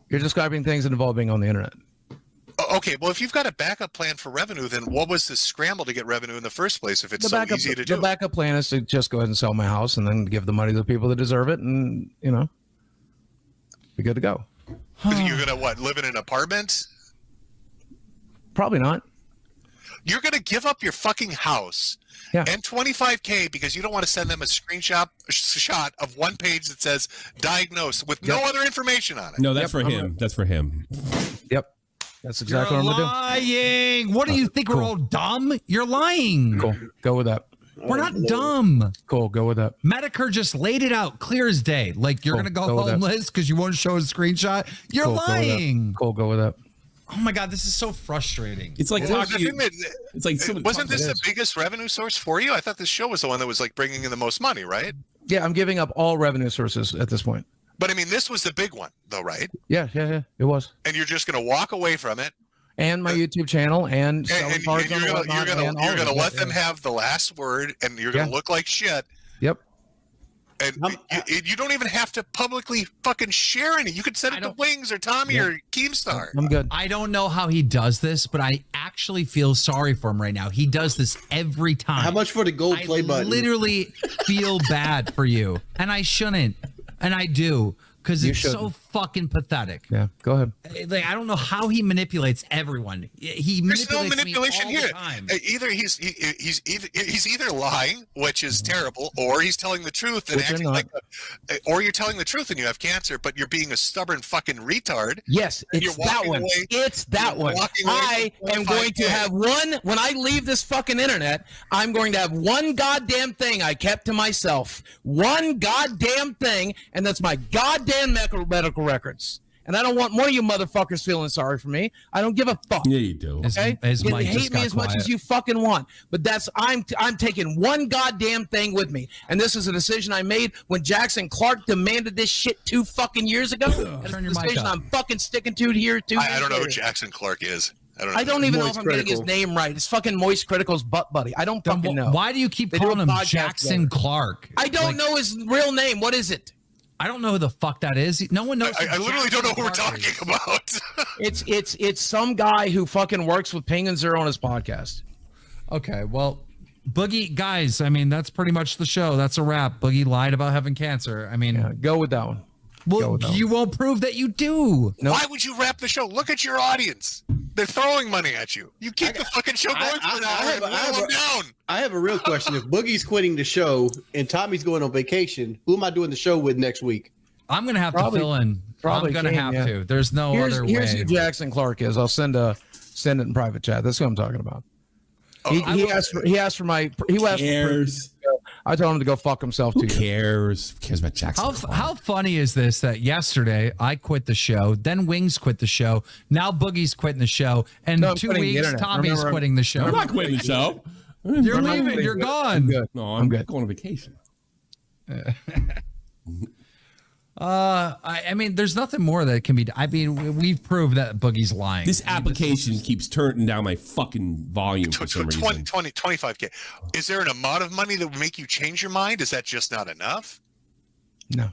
You're describing things that involve being on the internet. Okay, well, if you've got a backup plan for revenue, then what was the scramble to get revenue in the first place if it's so easy to do? The backup plan is to just go ahead and sell my house and then give the money to the people that deserve it and, be good to go. You're going to, live in an apartment? Probably not. You're going to give up your fucking house and $25K because you don't want to send them a shot of one page that says diagnosed with no other information on it. No, that's for him. That's for him. Yep. That's exactly what I'm going to do. Lying. What do you think? Cool. We're all dumb? You're lying. Cool. Go with that. We're not dumb. Cool. Go with that. Metokur just laid it out clear as day. Like you're going to go homeless because you won't show a screenshot. You're lying. Cool. Go with that. Oh my God, this is so frustrating. It's like wasn't this the biggest revenue source for you? I thought this show was the one that was like bringing in the most money, right? Yeah, I'm giving up all revenue sources at this point. But I mean, this was the big one, though, right? Yeah, it was. And you're just going to walk away from it, and my YouTube channel, and you're going to let them have the last word, and you're going to look like shit. Yep. And you don't even have to publicly fucking share any. You could send it to Wings or Tommy or Keemstar. I'm good. I don't know how he does this, but I actually feel sorry for him right now. He does this every time. How much for the gold play button? I literally feel bad for you, and I shouldn't, and I do. Because it's so fucking pathetic. Yeah, go ahead. Like, I don't know how he manipulates everyone. There's no manipulation here. Either he's either lying, which is terrible, or he's telling the truth and acting like or you're telling the truth and you have cancer, but you're being a stubborn fucking retard. Yes, it's that one. It's that one. I am going to have one when I leave this fucking internet. I'm going to have one goddamn thing I kept to myself. One goddamn thing, and that's my goddamn medical records. And I don't want one of you motherfuckers feeling sorry for me. I don't give a fuck. Yeah, you do. Okay? As You Mike just hate me got as much quiet. as you fucking want. But I'm taking one goddamn thing with me. And this is a decision I made when Jackson Clark demanded this shit 2 fucking years ago. And it's Turn a your mic decision up. I'm fucking sticking to here too. I don't know who Jackson Clark is. I don't even know Moist if I'm getting his Critical. name right. It's fucking Moist Critical's butt buddy. I don't Then fucking know. Why do you keep They do calling a him podcast Jackson together. Clark? I don't Like, know his real name. What is it? I don't know who the fuck that is. No one knows. I who literally don't know Jackson who we're Clark talking is. about. It's some guy who fucking works with Ping and Zero on his podcast. Okay, well, Boogie, guys, I mean, that's pretty much the show. That's a wrap. Boogie lied about having cancer. I mean, Yeah, go with that one. well, you won't prove that you do. Nope. Why would you wrap the show? Look at your audience. They're throwing money at you. You keep the fucking show going for an hour and whittle them down. I have a real question. If Boogie's quitting the show and Tommy's going on vacation, who am I doing the show with next week? I'm gonna have Probably- to fill in. probably I'm gonna Kane, have yeah. to. There's no Here's other who way. Jackson Clark is. I'll send it in private chat. That's what I'm talking about. He asked for my. Cares. I told him to go fuck himself Who too. cares? Who cares about Jackson? How funny is this that yesterday I quit the show, then Wings quit the show, now Boogie's quitting the show, and No, I'm 2 quitting the weeks internet. Tommy's Remember, quitting the show. I'm not quitting the show. You're I'm leaving. good. You're I'm gone. good. No, I'm good. going on vacation. I mean, there's nothing more that can be. I mean, we've proved that Boogie's lying. This application keeps turning down my fucking volume for some 20, reason. 25K. Is there an amount of money that would make you change your mind? Is that just not enough? No,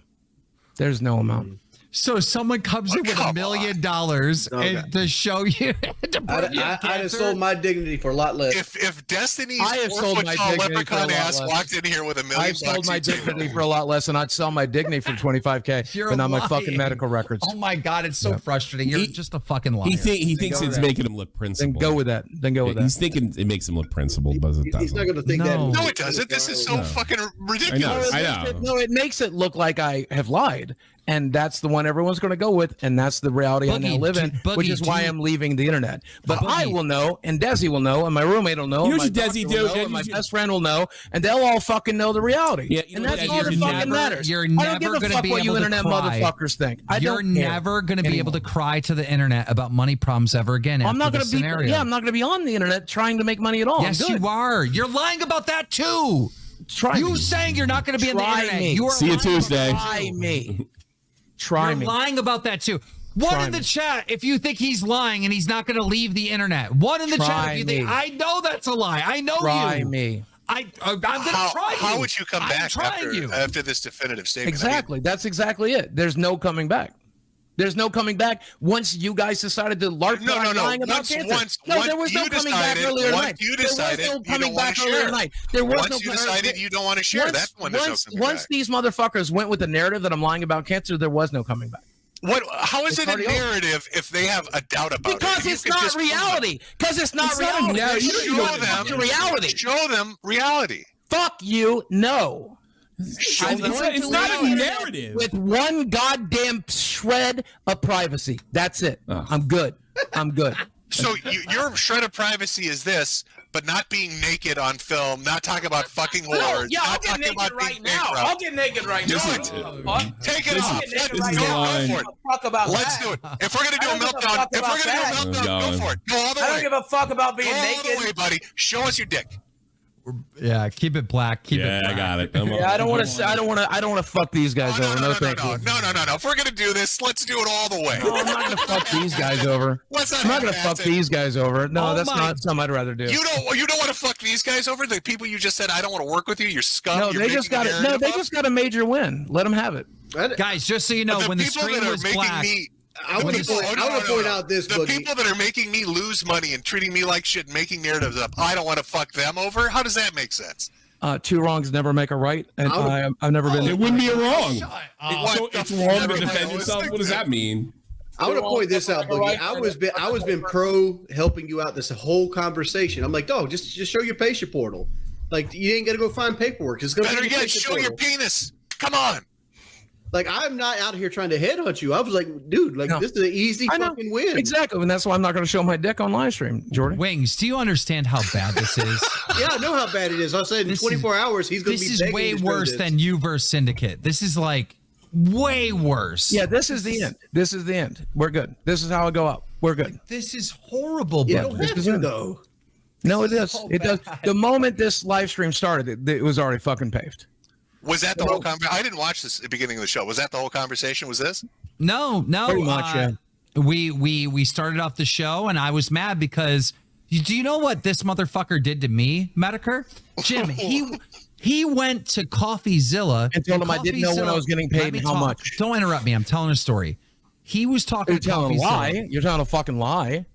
there's no amount. So someone comes in with $1 come million Okay. and to show you to prove you have I'd have cancer? sold my dignity for a lot less. If Destiny's I have sold my 4-foot-tall dignity for a leprechaun lot ass less. walked in here with $1 million, I've sold my you'd say, dignity for a lot less, and I'd sell my dignity for 25K, You're but not my lying. fucking medical records. Oh my god, it's so frustrating. You're He- just a fucking liar. He thinks go it's with making him look Then principled. go with that. Then go with He's that. thinking it makes him look principled, but it He's doesn't. not going to think No. that. No, it doesn't. This is so fucking ridiculous. I know. No, it makes it look like I have lied, and that's the one everyone's going to go with, and that's the reality I now Boogie, live in, Boogie, which is why do- I'm leaving the internet. But I Boogie. will know, and Desi will know, and my roommate will know, You know and my what Desi doctor do? will know, and my best friend will know, and they'll all fucking know the reality. Yeah, you and know that's what all that Desi fucking do? matters. You're I don't never give a gonna fuck be what you able to internet cry. motherfuckers think. I You're don't care never going to be able to anymore. cry to the internet about money problems ever again. I'm not going to be. Yeah, I'm not going to be on the internet trying to make money at all. Yes, I'm good. you are. You're lying about that too. Try You me. saying you're not going to be on the Try internet. me. You are See you lying about Tuesday. that Try too. me. Try You're me. lying about that too. One Try in the me. chat if you think he's lying and he's not going to leave the internet. One in the chat Try if you think me. I know that's a lie. I know Try you. me. I'm going to try you. How would you come I'm back trying you. after this definitive statement? Exactly. That's exactly it. There's no coming back. There's no coming back once you guys decided to LARP No, no, no. lying about Once- cancer. once- no, once there was no you coming back decided- earlier once tonight. you There was decided no you coming don't wanna back earlier share. tonight. There was Once no you decided you don't want to share, that's when there's no coming once back. these motherfuckers went with the narrative that I'm lying about cancer, there was no coming back. How is It's it a already over. narrative if they have a doubt about it? Because You it's can not disprove it. reality. Because it's not It's not a reality. narrative. You Show don't them fucking reality. Show them reality. Fuck you. No. Show I'm them going It's to not leave a the internet narrative. with one goddamn shred of privacy. That's it. Oh. I'm good. I'm good. So your shred of privacy is this, but not being naked on film, not talking about fucking whores, Yeah, I'll not get talking naked about right being now. bankrupt. I'll get naked right Do now. it. Take it This off. is- Let's this go. is a lie. Go for it. Fuck about Let's that. do it. If we're gonna do I a don't give a meltdown, fuck if we're about gonna do a that. meltdown, go for it. Go all the I way. don't give a fuck about being Go all naked. the way, buddy. Show us your dick. Yeah, keep it black. Keep it Yeah, black. I got it. Yeah, I don't want to. I don't want to fuck these guys over. No, thank you. No. If we're gonna do this, let's do it all the way. No, I'm not gonna fuck these guys over. Let's not I'm not gonna half-ass fuck it. these guys over. No, Oh that's my- not something I'd rather do. You don't want to fuck these guys over? The people you just said I don't want to work with you. You're scum. No, You're they just making got a it. No, narrative they up? just got a major win. Let them have it. Guys, just so you know, But when the people screen that are was making black, me- I want to point out this, the Boogie. people that are making me lose money and treating me like shit, making narratives up. I don't want to fuck them over. How does that make sense? Two wrongs never make a right, and I've never been. It wouldn't be a wrong. What So the it's wrong to fuck? defend I yourself. was What does that mean? I want to point this out, Boogie. I was been pro helping you out this whole conversation. I'm like, dog, just show your patient portal. Like you ain't gonna go find paperwork. Just go. Better yet, show your penis. Come on. Like I'm not out here trying to headhunt you. I was like, dude, like No. this is an easy I know fucking win. exactly, and that's why I'm not going to show my dick on live stream, Jordan. Wings, do you understand how bad this is? Yeah, I know how bad it is. I said in This 24 hours he's going to This be. is begging way to show worse this. than you versus Syndicate. This is like way worse. Yeah, this is the end. This is the end. We're good. This is how it go up. We're good. This is horrible, You but don't have to though. No, it is. so It does. bad. The moment this live stream started, it was already fucking paved. Was that the whole conversation? I didn't watch this at the beginning of the show. Was that the whole conversation? Was this? No. Pretty much, yeah. We started off the show, and I was mad because do you know what this motherfucker did to me, Metokur? Jim, he went to CoffeeZilla And told him I didn't know when I was getting paid Let me and how talk. much. Don't interrupt me. I'm telling a story. He was talking You're to telling a CoffeeZilla. lie. You're telling a fucking lie.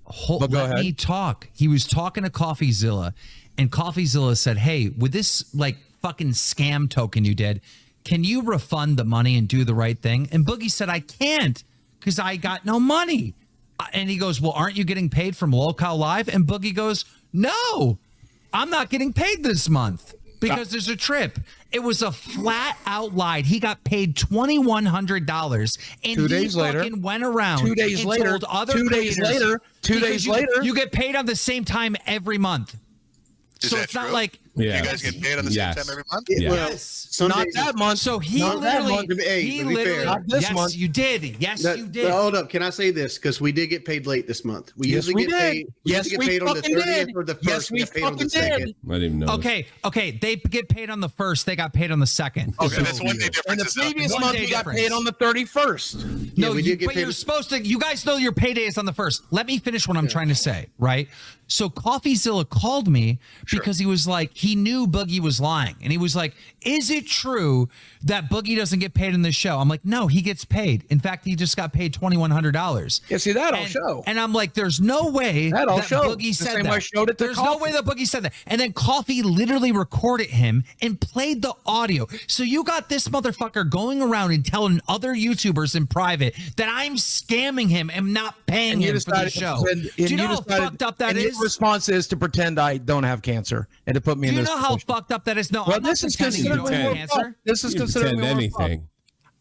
But go Let ahead. me talk. He was talking to CoffeeZilla, and CoffeeZilla said, "Hey, with this like fucking scam token you did, can you refund the money and do the right thing?" And Boogie said, "I can't because I got no money." And he goes, "Well, aren't you getting paid from lolCow Live?" And Boogie goes, "No, I'm not getting paid this month because there's a trip." It was a flat out lie. He got paid $2,100, and 2 days later, went around 2 days and later, told other 2 days creators- later, 2 because days you- later. you get paid on the same time every month. Is So that it's not true? like Yeah. You guys get paid on the same time every month? Yeah. Well, yes. some Not days- that month. So he Not that literally, month, to be- hey, he to be fair. literally, Not this yes, month. you did. Yes, you did. Hold up. Can I say this? Because we did get paid late this month. We Yes, usually we get did. paid. Yes, usually we get paid on the fucking 30th did. or the 1st. Yes, we get paid on the fucking did. 2nd. I didn't even know. Okay. They get paid on the 1st. They got paid on the 2nd. Okay, So- that's one day And difference. the Is nothing. previous One month, day we got difference. paid on the 31st. No, we you, did get but paid. you're supposed to. You guys know your payday is on the 1st. Let me finish what I'm trying to say, right? So CoffeeZilla called me because he was like, he knew Boogie was lying, and he was like, "Is it true that Boogie doesn't get paid in this show?" I'm like, "No, he gets paid. In fact, he just got paid $2,100." Yeah, see, that'll and, show. And I'm like, "There's no way That'll that show. Boogie The said same that. way I showed it to There's no Coffee. way that Boogie said that." And then Coffee literally recorded him and played the audio. So you got this motherfucker going around and telling other YouTubers in private that I'm scamming him and not paying him for the show. Do you know how fucked up that is? Your response is to pretend I don't have cancer and to put me Do in you this know how position. fucked up that is? No, Well, I'm not this is pretending you considered don't have more cancer. This is You can considered pretend anything.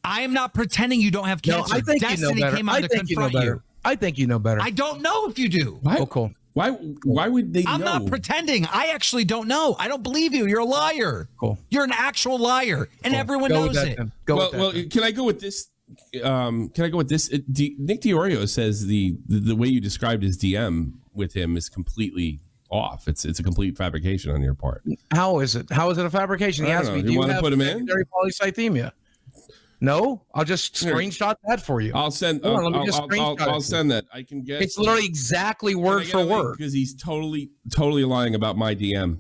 I am not pretending you don't have No, cancer. I think Destiny you know better. came out I to think you know confront better. I think you know better. I don't know if you do. Why? Oh, cool. Why would they I'm know? not pretending. I actually don't know. I don't believe you. You're a liar. Cool. You're an actual liar, and everyone Go with knows that it. then. Go with that Well, then. can I go with this? Can I go with this? Nick DiOrio says the way you described his DM with him is completely off. It's a complete fabrication on your part. How is it? How is it a fabrication? He I don't asked know. me, You do you wanna have put him in? secondary polycythemia? No, I'll just Here. screenshot that for you. I'll send. Hold on, let me I'll, just I'll, screenshot I'll it. send that. I can get. It's literally exactly word for word. because he's totally lying about my DM.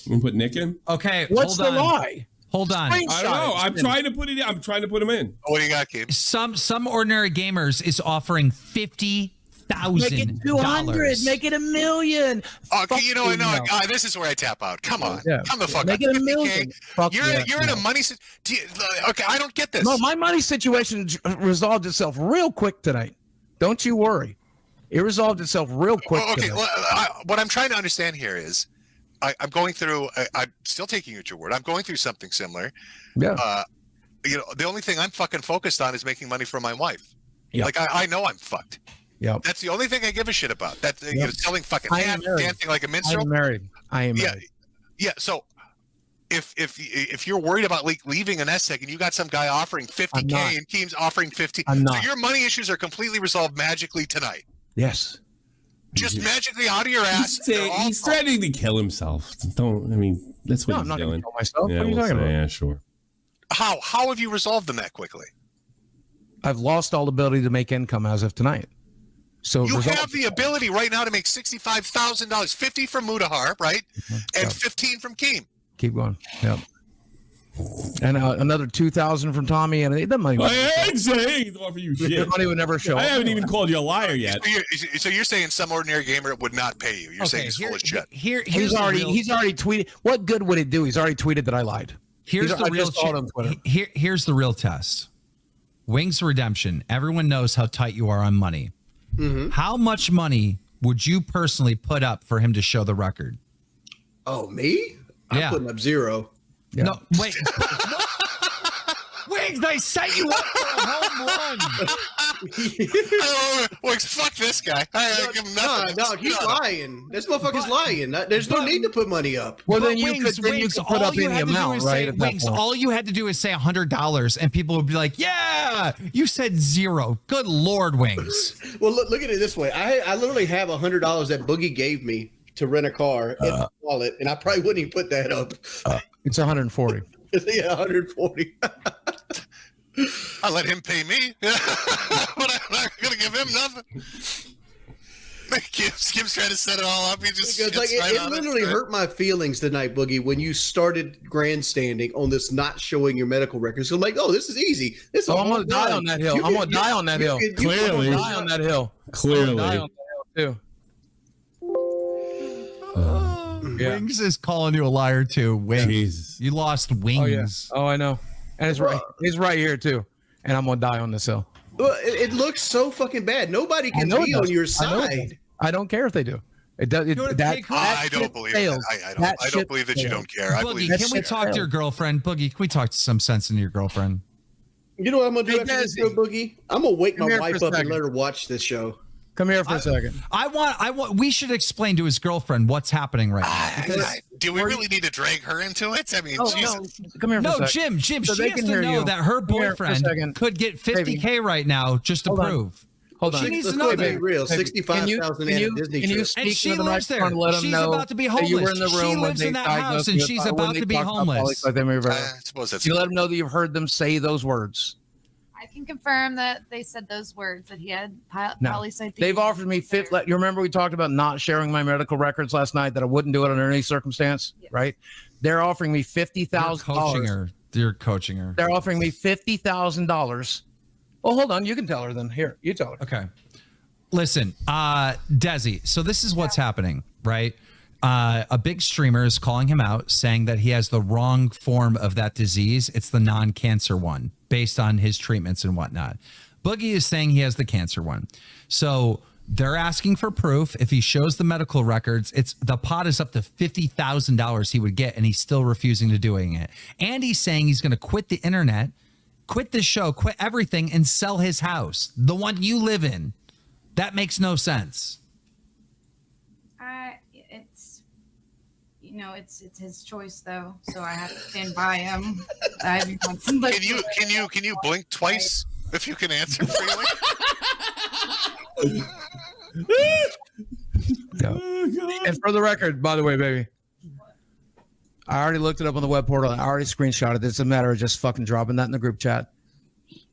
You can put Nick in. Okay, What's hold the on. lie? Hold on. Screenshot I don't know. it. I'm trying to put it. I'm trying to put him in. What do you got, Keith? Some ordinary gamers is offering $50,000. Make it 200. Make it 1,000,000. Oh, Fuck you know, you no, now. this is where I tap out. Come on, Yeah. come the fuck Make on. it 1,000,000. 50K. Fuck You're yeah, you're in a no. money. Okay, I don't get this. No, my money situation resolved itself real quick tonight. Don't you worry. It resolved itself real quick. Well, okay, tonight. what I'm trying to understand here is, I'm going through. I'm still taking you at your word. I'm going through something similar. Yeah. You know, the only thing I'm fucking focused on is making money for my wife. Yeah. Like I know I'm fucked. Yep. That's the only thing I give a shit about. That you know, selling fucking I am hats, married. dancing like a I minstrel. am married. I am Yeah, married. yeah. So if you're worried about leaving an SEC and you got some guy offering I'm 50K not. and teams offering 50, I'm so not. your money issues are completely resolved magically tonight. Yes. Just magically out of your ass. They're all He's threatening to kill himself. Don't. I mean, that's what No, I'm he's not going doing. to kill myself. Yeah, what are you we'll talking say, about? yeah, sure. How have you resolved them that quickly? I've lost all ability to make income as of tonight. So You resolved have the itself. ability right now to make $65,000, 50 from Mutahar, right, and Yep. 15 from Keem. Keep going. Yep. And another 2,000 from Tommy, and the money. I ain't saying to offer you The shit. money would never show. I up. haven't even called you a liar yet. So you're saying some ordinary gamer would not pay you? You're saying he's full of shit. Here's He's the already. real- He's already tweeted. What good would it do? He's already tweeted that I lied. Here's He's- the I real just saw it on Twitter. here's the real test. Wings Redemption. Everyone knows how tight you are on money. How much money would you personally put up for him to show the record? Oh, me? I'm Yeah. putting up 0. Yeah. No, wait. Wings, I set you up for a home run. Well, fuck this guy. I give him nothing. No, he's lying. This motherfucker's lying. There's no need to put money up. Well, But then you could put up any amount, right? at that Wings, point. all you had to do is say $100, and people would be like, "Yeah, you said zero." Good Lord, Wings. Well, look at it this way. I literally have $100 that Boogie gave me to rent a car in my wallet, and I probably wouldn't even put that up. It's 140. Yeah, 140. I'll let him pay me. But I'm not going to give him nothing. Skip's trying to set it all up. He just Because like it literally hurt my feelings tonight, Boogie, when you started grandstanding on this not showing your medical records. So I'm like, oh, this is easy. This is I'm gonna die on that hill. I'm gonna die on that hill. Clearly. Die on that hill. Clearly. Die on that hill too. Yeah. Wings is calling you a liar too. Wings, Jesus. you lost Wings. Oh, I know. And it's right. It's right here too. And I'm gonna die on this hill. Well, it looks so fucking bad. Nobody can be on your side. I don't care if they do. It does. I don't believe it. I don't believe that you don't care. I believe Boogie, can we talk to your girlfriend? Boogie, can we talk some sense into your girlfriend? You know what I'm gonna do Hey, after this Desi. show, Boogie? I'm gonna wake Come my here wife for a up and second. let her watch this show. Come here for a second. I want. We should explain to his girlfriend what's happening right now. do we really need to drag her into it? I mean, Oh, Jesus. no. Come here for a No, second. Jim, So she they has can to hear know you. that her Come here for a boyfriend second. could get 50K right now just to Hold on. prove. Hold on. She needs Let's to go know be that. real. Baby, 65,000 can at you- a Disney can you trip. speak And she into the lives there. microphone and let them She's know about to be that you were homeless. in the She room when lives they in that diagnosed house, you and with she's when about they to be talked about homeless. polycythemia vera. I suppose that's You let them know that you've heard them say those words. I can confirm that they said those words, that he had No. polycythemia. They've offered me you remember we talked about not sharing my medical records last night, that I wouldn't do it under any circumstance, Yes. right? They're offering me You're coaching $50,000. her. You're coaching her. They're offering me $50,000. Well, hold on. You can tell her then. Here, you tell her. Okay. Listen, Desi, so this is what's happening, right? A big streamer is calling him out, saying that he has the wrong form of that disease. It's the non-cancer one, based on his treatments and whatnot. Boogie is saying he has the cancer one. So they're asking for proof. If he shows the medical records, the pot is up to $50,000 he would get, and he's still refusing to doing it. And he's saying he's going to quit the internet, quit the show, quit everything, and sell his house, the one you live in. That makes no sense. It's his choice though, so I have to stand by him. Can you blink twice if you can answer freely? And for the record, by the way, baby, I already looked it up on the web portal. I already screenshotted it. It's a matter of just fucking dropping that in the group chat.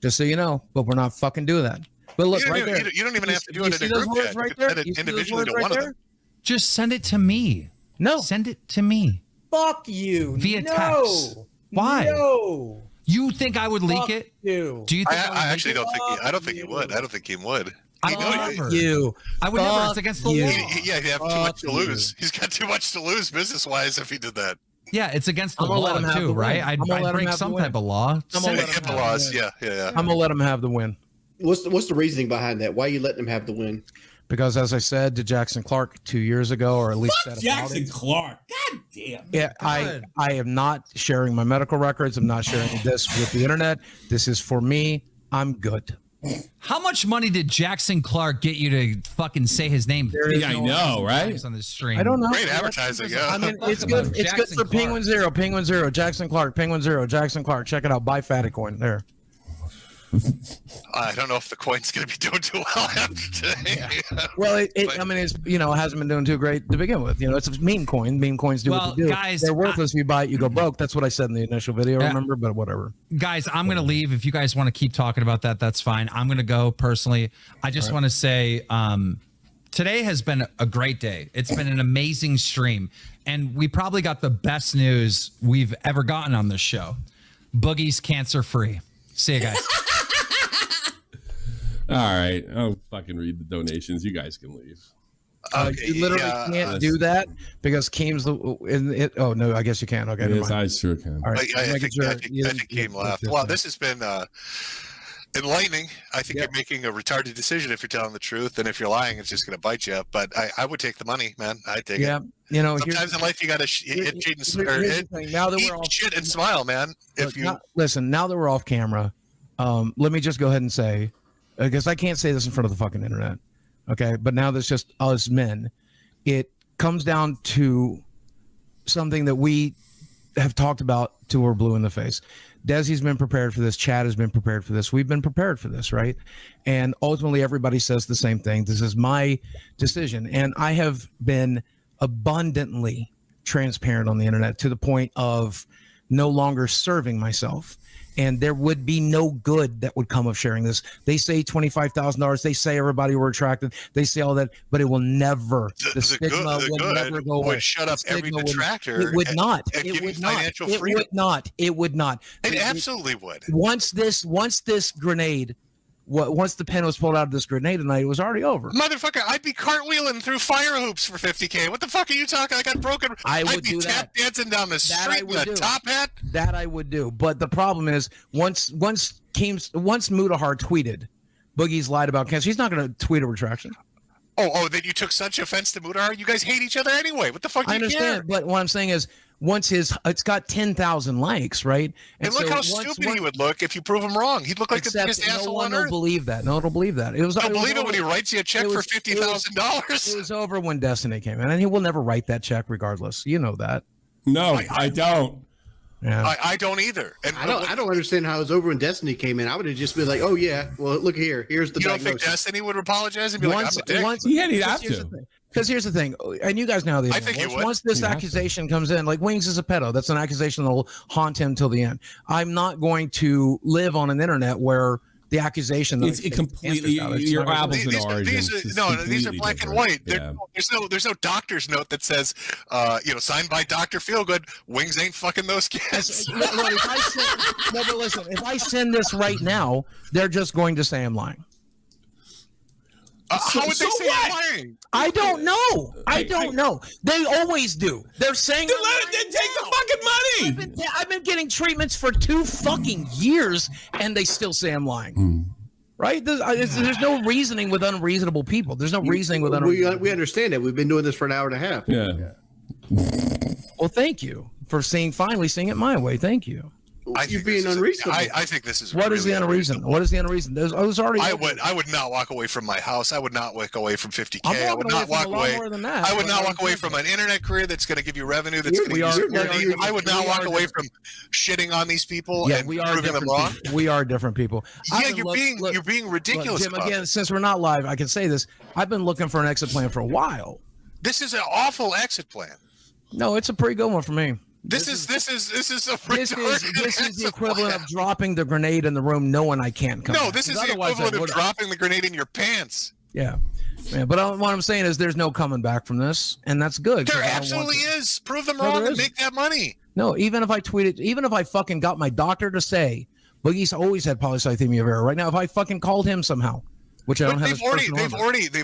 Just so you know, but we're not fucking doing that. But look, right there. You don't even have to do You it see in a those group words chat. right You there? can send You it see those individually words to right one of there? them. Just send it to me. No. Send it to me. Fuck you. Via no. text. Why? No. You think I would leak it? You. Do you think I would actually leak it? don't think I don't think he would. I don't think he would. I You would know, never. You. I would never. It's Fuck against the you. law. Yeah, he'd have too much to Fuck lose. He's got too much to lose business-wise if he did that. Yeah, it's against the I'm gonna let law him have too, the right? win. I'd I'm gonna let him break have the some win. type of law. I'm gonna Send let it him HIPAA have laws, the win. yeah. I'm gonna let him have the win. What's the reasoning behind that? Why are you letting him have the win? Because as I said to Jackson Clark 2 years ago, or at least said about Jackson it, Clark. God damn. yeah, I am not sharing my medical records. I'm not sharing this with the internet. This is for me. I'm good. How much money did Jackson Clark get you to fucking say his name? Yeah, I know, right? On the stream. I don't know. Great advertising, yeah. I mean, it's good. It's good Jackson for Clark. Penguin Zero. Penguin Zero. Jackson Clark. Penguin Zero. Jackson Clark. Check it out. Buy Fattycoin there. I don't know if the coin's going to be doing too well after today. Well, But- I mean, it's it hasn't been doing too great to begin with. It's a meme coin. Meme coins do Well, what they do. guys, They're worthless if you buy it, you go broke. That's what I said in the initial video. Yeah. Remember, but whatever. Guys, I'm going to leave. If you guys want to keep talking about that, that's fine. I'm going to go personally. I just want to say today has been a great day. It's been an amazing stream. And we probably got the best news we've ever gotten on this show. Boogie's cancer free. See you guys. All right. I'll fucking read the donations. You guys can leave. Okay, You literally yeah, can't do that because Keem's oh no, I guess you can. Okay, never Yes, mind. I sure can. All right, I just making think, sure I think, you- I think Keem you- left. you- Well, this has been enlightening. I think Yeah. you're making a retarded decision if you're telling the truth, and if you're lying, it's just going to bite you. But I would take the money, man. I'd take Yeah, it. here's Sometimes in life, you got to here- hit cheat and here's the hit thing. Now that eat we're off, shit and smile, man. If look, you listen, now that we're off camera, let me just go ahead and say, because I can't say this in front of the fucking internet, okay? But now there's just us men. It comes down to something that we have talked about till we're blue in the face. Desi's been prepared for this. Chad has been prepared for this. We've been prepared for this, right? And ultimately, everybody says the same thing. This is my decision. And I have been abundantly transparent on the internet to the point of no longer serving myself. And there would be no good that would come of sharing this. They say $25,000. They say everybody were attracted. They say all that, but it will never. The stigma would never go away. Would shut up every detractor. It would not. And It give you would not. financial It freedom. would not. It would not. It absolutely would. Once this grenade, once the pin was pulled out of this grenade tonight, it was already over. Motherfucker, I'd be cartwheeling through fire hoops for $50K. What the fuck are you talking? I got broken. I'd be tap dancing down the street with a top hat. That I would do. But the problem is, once Mutahar tweeted, Boogie's lied about cancer. He's not going to tweet a retraction. Oh, then you took such offense to Mutahar? You guys hate each other anyway. What the fuck do you care? I understand, but what I'm saying is, once it's got 10,000 likes, right? And look how stupid he would look if you prove him wrong. He'd look like the biggest asshole on earth. No one will believe that. No one will believe that. I'll believe it when he writes you a check for $50,000. It was over when Destiny came in, and he will never write that check regardless. You know that. No, I don't. Yeah. I don't either. And I don't understand how it was over when Destiny came in. I would have just been like, oh yeah, well look here. Here's the. You don't think Destiny would apologize and be like, I'm a dick? He'd have to. Because here's the thing, and you guys know the. I think he would. Once this accusation comes in, like Wings is a pedo, that's an accusation that will haunt him till the end. I'm not going to live on an internet where the accusation that it's completely your apples and oranges. These are black and white. Yeah. There's no doctor's note that says, signed by Dr. Feelgood. Wings ain't fucking those kids. But listen, if I send this right now, they're just going to say I'm lying. How would they say I'm lying? I don't know. I don't know. They always do. They're saying. Then let them take the fucking money. I've been getting treatments for 2 fucking years, and they still say I'm lying. Right? There's no reasoning with unreasonable people. There's no reasoning with unreasonable. We understand that. We've been doing this for an hour and a half. Yeah. Well, thank you for finally seeing it my way. Thank you. You're being unreasonable. I think this is. What is the unreason? What is the unreason? I would not walk away from my house. I would not walk away from $50K. I would not walk away. I would not walk away from an internet career that's going to give you revenue. That's going to use your money. I would not walk away from shitting on these people and proving them wrong. We are different people. Yeah, you're being ridiculous. Jim, again, since we're not live, I can say this. I've been looking for an exit plan for a while. This is an awful exit plan. No, it's a pretty good one for me. This is the equivalent of dropping the grenade in the room knowing I can't come. No, this is the equivalent of dropping the grenade in your pants. Yeah. But what I'm saying is there's no coming back from this, and that's good. There absolutely is. Prove them wrong and make that money. No, even if I tweeted, even if I fucking got my doctor to say Boogie's always had polycythemia vera. Right now, if I fucking called him somehow, which I don't have. They've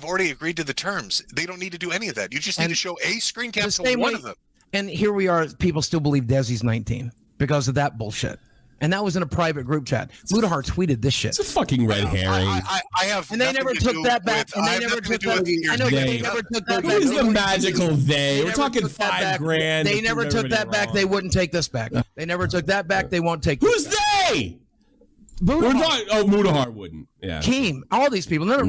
already agreed to the terms. They don't need to do any of that. You just need to show a screen cap to one of them. And here we are, people still believe Desi's 19 because of that bullshit. And that was in a private group chat. Mutahar tweeted this shit. It's a fucking red herring. I have and they never took that back. And they never took that back. I know they never took that back. Who's the magical they? We're talking $5,000. They never took that back. They wouldn't take this back. They never took that back. They won't take Who's they? Mutahar wouldn't. Yeah. Keem, all these people, none of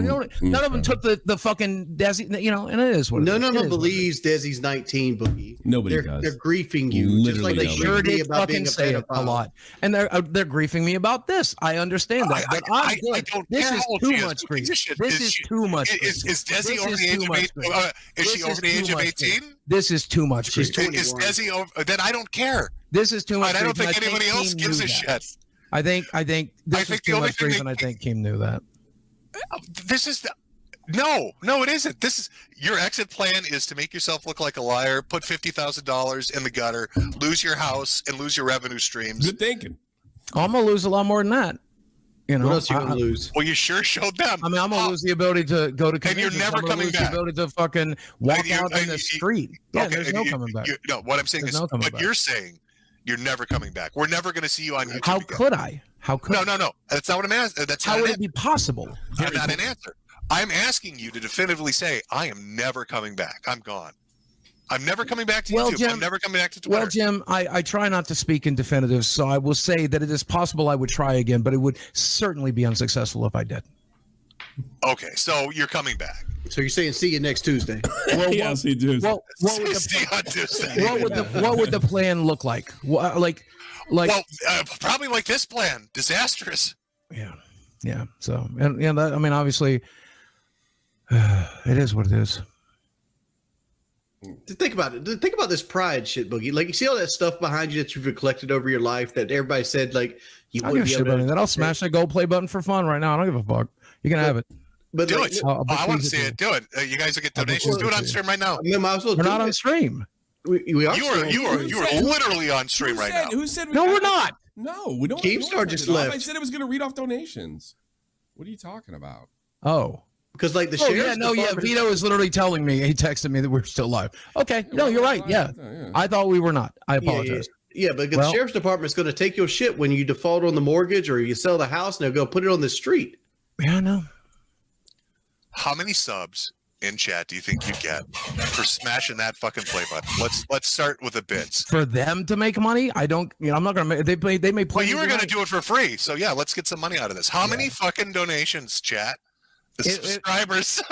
them took the fucking Desi, and it is what it is. None of them believes Desi's 19, Boogie. Nobody does. They're griefing you, Literally just like they sure did fucking say it a lot. And they're griefing me about this. I understand that, but I'm good. This is too much grief. This is too much. Is Desi over the age of 18? Is she over the age of 18? This is too much grief. Is Desi over? Then I don't care. This is too much. I don't think anybody else gives a shit. I think this is too much grief, and I think Keem knew that. This is no, it isn't. This is your exit plan is to make yourself look like a liar, put $50,000 in the gutter, lose your house, and lose your revenue streams. Good thinking. Oh, I'm gonna lose a lot more than that. What else are you gonna lose? Well, you sure showed them. I mean, I'm gonna lose the ability to go to and you're never coming back. The ability to fucking walk out in the street. Yeah, there's no coming back. No, what I'm saying is, but you're saying you're never coming back. We're never going to see you on YouTube. How could I? How could? No. That's not what I'm asking. That's how would it be possible? That's not an answer. I'm asking you to definitively say I am never coming back. I'm gone. I'm never coming back to Well, YouTube. Jim- I'm never coming back to Twitter. Well, Jim, I try not to speak in definitives, so I will say that it is possible I would try again, but it would certainly be unsuccessful if I did. Okay, so you're coming back. So you're saying see you next Tuesday? Well, Yeah, I'll see you Tuesday. what would See on Tuesday. what would the plan look like? Like, Well, probably like this plan, disastrous. yeah. So, and that, I mean, obviously, it is what it is. Think about it. Think about this pride shit, Boogie. Like, you see all that stuff behind you that you've collected over your life that everybody said, like, you I don't give wouldn't a be shit able about to. any of that. I'll smash that gold play button for fun right now. I don't give a fuck. You can have it. But Do like, it. I'll I want to bequeath see to it. Do it. You guys will get I'll donations. Do it bequeath on it. stream right now. I mean, might as well We're do not it. on stream. We are. You are streaming. literally on stream right now. Who said? No, we're not. No, we don't. Keemstar just left. I said it was going to read off donations. What are you talking about? Oh. Because like the Oh, sheriff's yeah, no, yeah. department- Vito is literally telling me, he texted me that we're still live. Okay, no, you're right. Yeah. I thought we were not. I apologize. Yeah, but the Well- sheriff's department is going to take your shit when you default on the mortgage or you sell the house, and they'll go put it on the street. Yeah, I know. How many subs in chat do you think you get for smashing that fucking play button? Let's start with the bits. For them to make money, I don't. I'm not gonna. They may play. Well, you were going to tonight. do it for free, so yeah, let's get some money out of this. How many fucking donations, chat? The subscribers.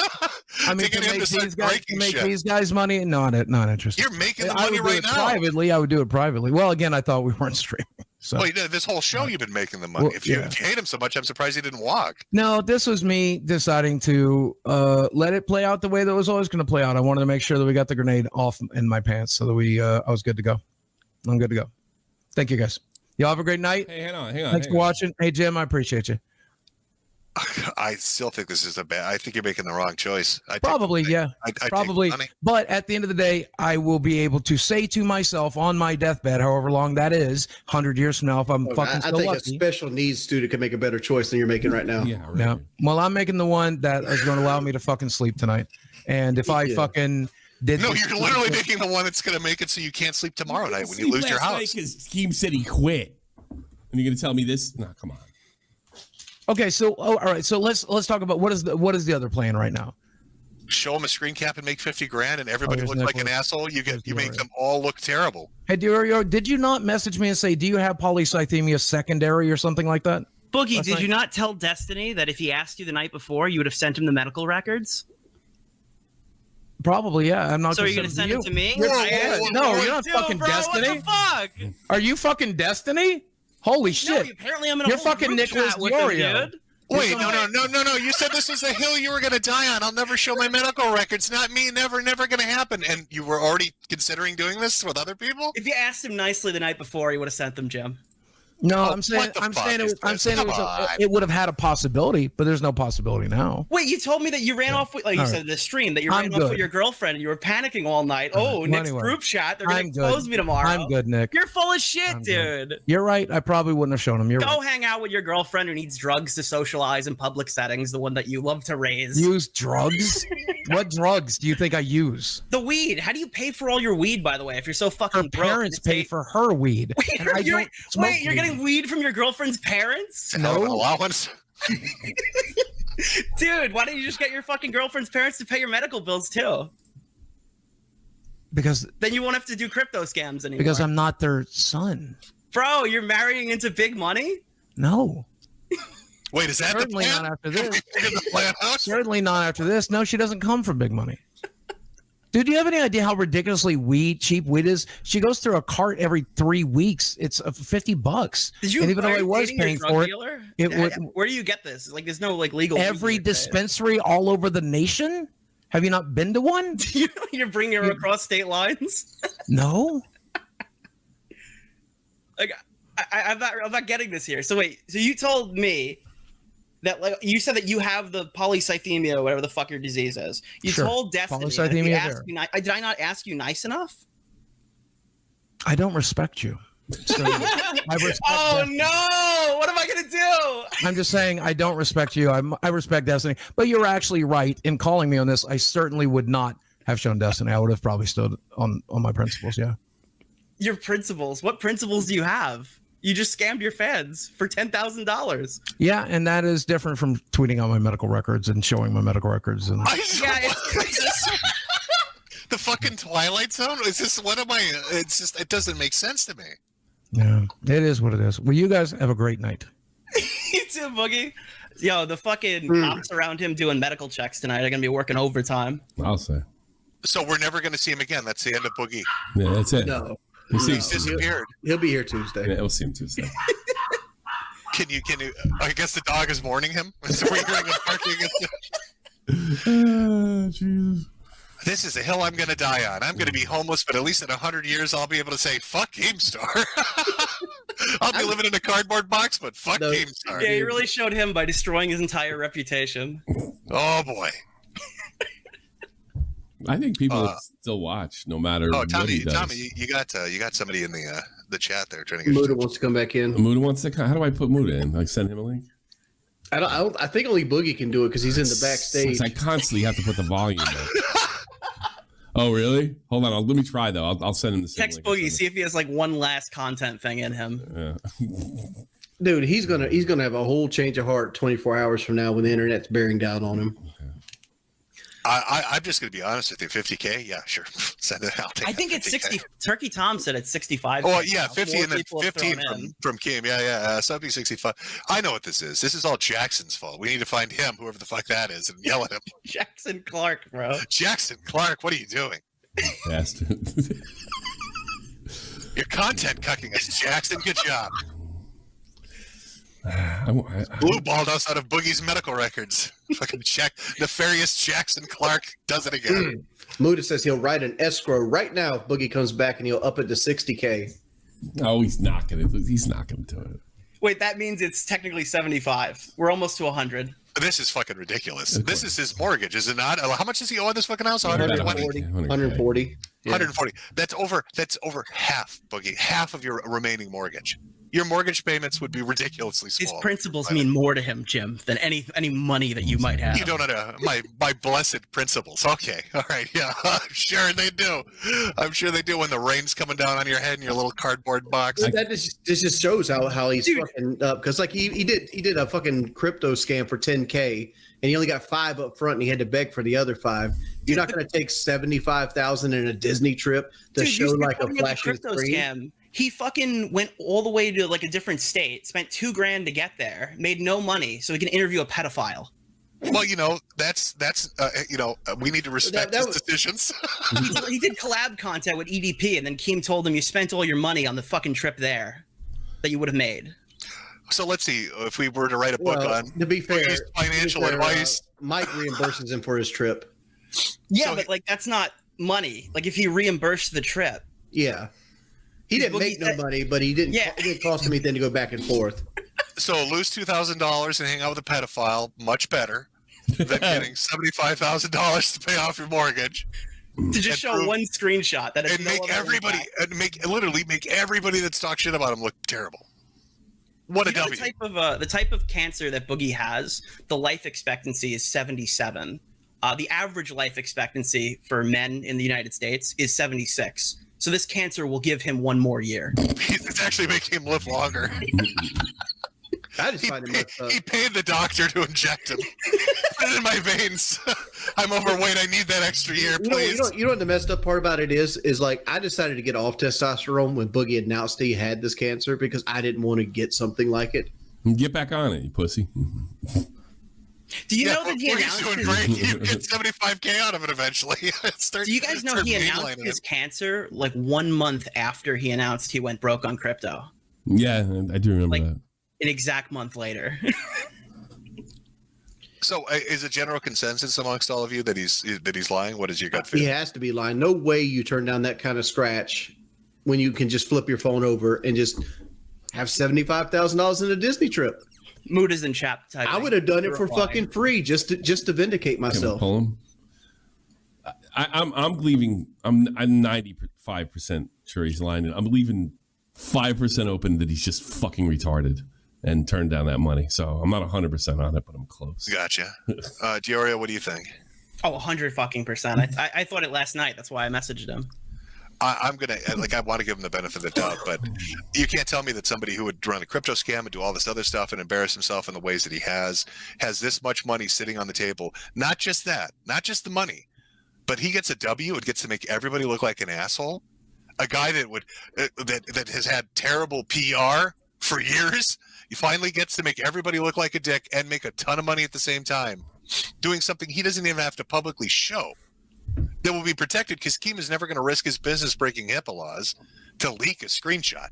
I mean, to get to him make to start these guys, breaking make shit. these guys money. Not interested. You're making the I money would do right it now. privately. I would do it privately. Well, again, I thought we weren't streaming. So Well, this whole show you've been making the money. Well, if you yeah. hate him so much, I'm surprised he didn't walk. no, this was me deciding to let it play out the way that it was always going to play out. I wanted to make sure that we got the grenade off in my pants, so that I was good to go. I'm good to go. Thank you, guys. Y'all have a great night. Hey, hang on. Thanks for watching. Hey, Jim, I appreciate you. I still think this is I think you're making the wrong choice. Probably, yeah. I take Probably. the money. But at the end of the day, I will be able to say to myself on my deathbed, however long that is, 100 years from now, if I'm fucking I still think a lucky. special needs student can make a better choice than you're making right now. Yeah, right. Yeah. Well, I'm making the one that is going to allow me to fucking sleep tonight. And if I Yeah. fucking did No, this- you're literally making the one that's going to make it so you can't sleep tomorrow night when you lose your house. Because Keem said he quit. And you're going to tell me this? No, come on. Okay, so all right, so let's talk about what is the other plan right now? Show them a screen cap and make 50 grand, and everybody there's looks like an Nicholas. asshole. You There's make Diorio. them all look terrible. Hey, Diorio, did you not message me and say, do you have polycythemia secondary or something like that? Boogie, Last did night? you not tell Destiny that if he asked you the night before, you would have sent him the medical records? Probably, yeah. I'm not. So are you going to send it to me? You're- I asked you no, for you're it not too, fucking bro. Destiny. What the fuck? Are you fucking Destiny? Holy No, shit! apparently I'm in a You're whole fucking group Nicholas chat with him, Diorio. dude. Wait, no. You said this was the hill you were going to die on. I'll never show my medical records. Not me. Never going to happen. And you were already considering doing this with other people? If you asked him nicely the night before, he would have sent them, Jim. No, Oh, I'm saying what the fuck it is was, I'm this? saying it Come was on. it would have had a possibility, but there's no possibility now. Wait, you told me that you ran off with, like you All said right. in the stream, that you I'm ran off good. with your girlfriend and you were panicking all night. All right. Oh, Well, Nick's anyway, group chat. They're going I'm to good. expose me tomorrow. I'm good, Nick. You're full of shit, I'm good. dude. You're right. I probably wouldn't have shown him. You're Go right. hang out with your girlfriend who needs drugs to socialize in public settings, the one that you love to raise. Use drugs? What drugs do you think I use? The weed. How do you pay for all your weed, by the way, if you're so fucking Her broke? parents pay for her weed. and I You're, don't smoke wait, you're weed. getting weed from your girlfriend's parents? Hell of an No. allowance. Dude, why don't you just get your fucking girlfriend's parents to pay your medical bills too? because Then you won't have to do crypto scams anymore. because I'm not their son. Bro, you're marrying into big money? No, Wait, is that certainly the plan? not after this. Figured the plan out? Certainly not after this. No, she doesn't come from big money. Dude, do you have any idea how ridiculously cheap weed is? She goes through a cart every 3 weeks. It's $50. Did you? And even though are I you was dating your paying drug for it, dealer? it would- Where do you get this? Like, there's no like legal. every reason to say it. dispensary all over the nation. Have you not been to one? You're bringing her across state lines. No. Like, I'm not getting this here. So wait, so you told me that, like, you said that you have the polycythemia or whatever the fuck your disease is. You Sure. told Destiny. that if Polycythemia he asked vera. you did I not ask you nice enough? I don't respect you. So I respect Oh Destiny. no! What am I gonna do? I'm just saying I don't respect you. I respect Destiny. But you're actually right in calling me on this. I certainly would not have shown Destiny. I would have probably stood on my principles. Yeah. Your principles. What principles do you have? You just scammed your fans for $10,000. Yeah, and that is different from tweeting out my medical records and showing my medical records. And Yeah, it's The fucking Twilight Zone? Is this, what am I, it's just, it doesn't make sense to me. Yeah, it is what it is. Well, you guys have a great night. You too, Boogie. Yo, the fucking cops around him doing medical checks tonight are gonna be working overtime. I'll say. So we're never going to see him again. That's the end of Boogie. Yeah, that's it. No, We'll see. He's disappeared. he'll be here Tuesday. Yeah, we'll see him Tuesday. Can you, I guess the dog is mourning him? So we're hearing him barking. Jesus. This is a hill I'm going to die on. I'm going to be homeless, but at least in 100 years, I'll be able to say, fuck Keemstar. I'll be living in a cardboard box, but fuck Keemstar. Yeah, he really showed him by destroying his entire reputation. Oh, boy. I think people still watch no matter what he does. Tommy, you got somebody in the chat there trying to get Muda wants to come back in. Muda wants to come. How do I put Muda in? Like send him a link? I think only Boogie can do it because he's in the backstage. I constantly have to put the volume in. Oh, really? Hold on. Let me try, though. I'll send him the same Text link. Boogie, see if he has like one last content thing in him. Yeah. Dude, he's gonna have a whole change of heart 24 hours from now when the internet's bearing down on him. I'm just going to be honest with you. 50K? Yeah, sure. Send it out. I think it's 60. Turkey Tom said it's 65. Oh, yeah, 50 More and then people have 15 thrown from Keem. Yeah. So it'd be 65. I know what this is. This is all Jackson's fault. We need to find him, whoever the fuck that is, and yell at him. Jackson Clark, bro. Jackson Clark, what are you doing? Bastard. You're content cucking us, Jackson. Good job. Blue balled us out of Boogie's medical records. Fucking nefarious Jackson Clark does it again. Muda says he'll write an escrow right now if Boogie comes back and he'll up it to 60K. Oh, he's not gonna do it. Wait, that means it's technically 75. We're almost to 100. This is fucking ridiculous. This is his mortgage, is it not? How much does he owe on this fucking house? 120. 140. Yeah. 140. That's over half, Boogie. Half of your remaining mortgage. Your mortgage payments would be ridiculously small. His principles mean more to him, Jim, than any money that you might have. You don't know my blessed principles. Okay, all right, yeah, I'm sure they do. I'm sure they do when the rain's coming down on your head in your little cardboard box. That just shows how he's fucking up, because like he did a fucking crypto scam for 10K and he only got 5 up front and he had to beg for the other 5. You're not going to take 75,000 in a Disney trip to show like a flashing screen. Scam. He fucking went all the way to like a different state, spent $2,000 to get there, made no money, so he can interview a pedophile. Well, that's we need to respect his decisions. He did collab content with EDP, and then Keem told him you spent all your money on the fucking trip there that you would have made. So let's see if we were to write a book on. To be fair, financial advice. Mike reimburses him for his trip. Yeah, so but like that's not money. Like if he reimbursed the trip. Yeah. He didn't make no money, but it didn't cost him anything to go back and forth. So lose $2,000 and hang out with a pedophile, much better than getting $75,000 to pay off your mortgage. To just show one screenshot that and make everybody that's talked shit about him look terrible. What a W. The type of cancer that Boogie has, the life expectancy is 77. The average life expectancy for men in the United States is 76. So this cancer will give him 1 more year. It's actually making him live longer. I just find it he paid the doctor to inject him. Put it in my veins. I'm overweight. I need that extra year, please. You know what the messed up part about it is like I decided to get off testosterone when Boogie announced he had this cancer because I didn't want to get something like it. Get back on it, you pussy. Do you know that he announced doing great. You get 75K out of it eventually. Do you guys know he announced his cancer like 1 month after he announced he went broke on crypto? Yeah, I do remember that. An exact month later. So is a general consensus amongst all of you that he's lying? What is your gut feeling? He has to be lying. No way you turn down that kind of scratch when you can just flip your phone over and just have $75,000 in a Disney trip. Mood is in chat. I would have done it for fucking free just to vindicate myself. Pull him? I'm leaving. I'm 95% sure he's lying. I'm leaving 5% open that he's just fucking retarded and turned down that money. So I'm not 100% on it, but I'm close. Gotcha. Diorio, what do you think? Oh, 100%. I thought it last night. That's why I messaged him. I'm gonna I want to give him the benefit of the doubt, but you can't tell me that somebody who would run a crypto scam and do all this other stuff and embarrass himself in the ways that he has this much money sitting on the table. Not just that, not just the money, but he gets a W and gets to make everybody look like an asshole. A guy that would that has had terrible PR for years, he finally gets to make everybody look like a dick and make a ton of money at the same time, doing something he doesn't even have to publicly show. That will be protected because Keem is never going to risk his business breaking HIPAA laws to leak a screenshot.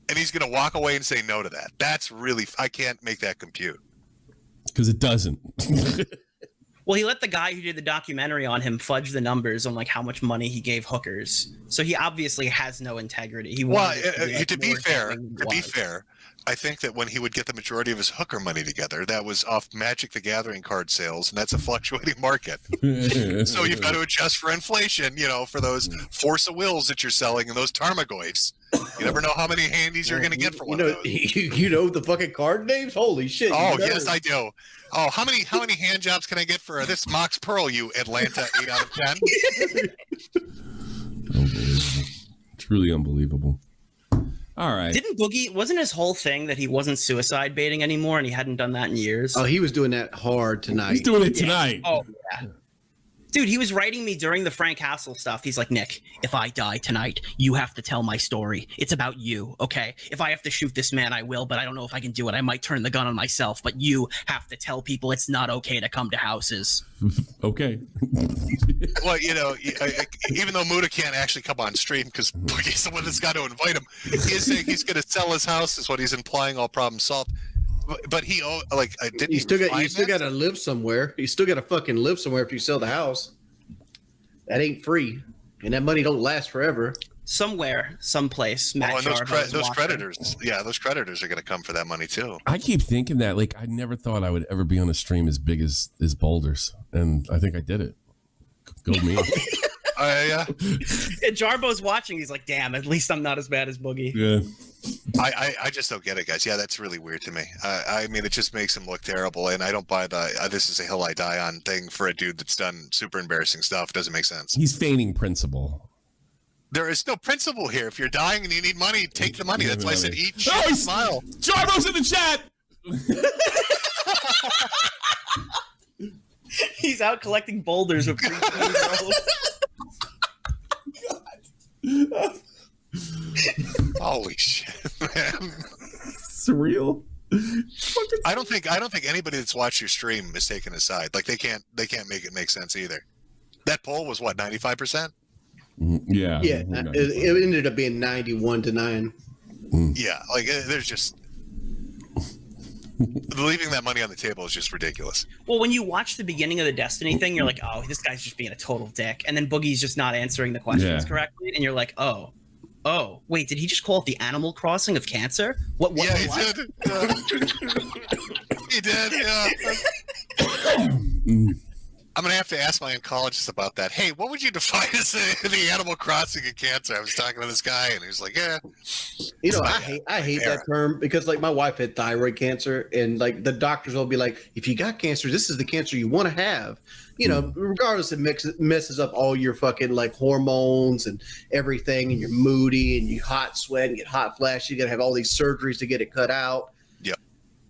And he's going to walk away and say no to that. That's really, I can't make that compute. Because it doesn't. Well, he let the guy who did the documentary on him fudge the numbers on like how much money he gave hookers. So he obviously has no integrity. To be fair, I think that when he would get the majority of his hooker money together, that was off Magic the Gathering card sales, and that's a fluctuating market. So you've got to adjust for inflation, for those Force of Wills that you're selling and those Tarmogoyfs. You never know how many handies you're going to get for one of those. You know the fucking card names? Holy shit. Oh, yes, I do. Oh, how many hand jobs can I get for this Mox Pearl, you Atlanta 8 out of 10? Unbelievable. Truly unbelievable. All right. Wasn't his whole thing that he wasn't suicide baiting anymore and he hadn't done that in years? Oh, he was doing that hard tonight. He's doing it tonight. Yeah. Oh, yeah. Dude, he was writing me during the Frank Hassel stuff. He's like, Nick, if I die tonight, you have to tell my story. It's about you, okay? If I have to shoot this man, I will, but I don't know if I can do it. I might turn the gun on myself, but you have to tell people it's not okay to come to houses. Okay. Well, even though Muda can't actually come on stream because he's the one that's got to invite him, he is saying he's going to sell his house, is what he's implying, all problems solved. But he didn't. You still got to live somewhere. You still got to fucking live somewhere if you sell the house. That ain't free, and that money don't last forever. Somewhere, someplace. And those creditors, those creditors are going to come for that money too. I keep thinking that, I never thought I would ever be on a stream as big as Boulders, and I think I did it. Go me. Yeah. And Jarbo's watching. He's like, damn, at least I'm not as bad as Boogie. Yeah. I just don't get it, guys. Yeah, that's really weird to me. I mean, it just makes him look terrible, and I don't buy the this is a hill I die on thing for a dude that's done super embarrassing stuff. Doesn't make sense. He's feigning principle. There is no principle here. If you're dying and you need money, take the money. That's why I said eat, shit, smile. Jarbo's in the chat! He's out collecting boulders with preteen girls. Holy shit, man! Surreal. I don't think anybody that's watched your stream is taking a side. Like they can't make it make sense either. That poll was what, 95%? Yeah. Yeah. It ended up being 91-9. Yeah, there's just leaving that money on the table is just ridiculous. Well, when you watch the beginning of the Destiny thing, you're like, oh, this guy's just being a total dick, and then Boogie's just not answering the questions correctly, and you're like, oh, wait, did he just call it the Animal Crossing of cancer? What? Yeah, he did. He did. Yeah. I'm gonna have to ask my oncologist about that. Hey, what would you define as the Animal Crossing of cancer? I was talking to this guy, and he was like, "Yeah." I hate that term because my wife had thyroid cancer, and the doctors will be like, "If you got cancer, this is the cancer you want to have." Regardless, it messes up all your fucking hormones and everything, and you're moody and you hot sweat and get hot flash. You got to have all these surgeries to get it cut out. Yep.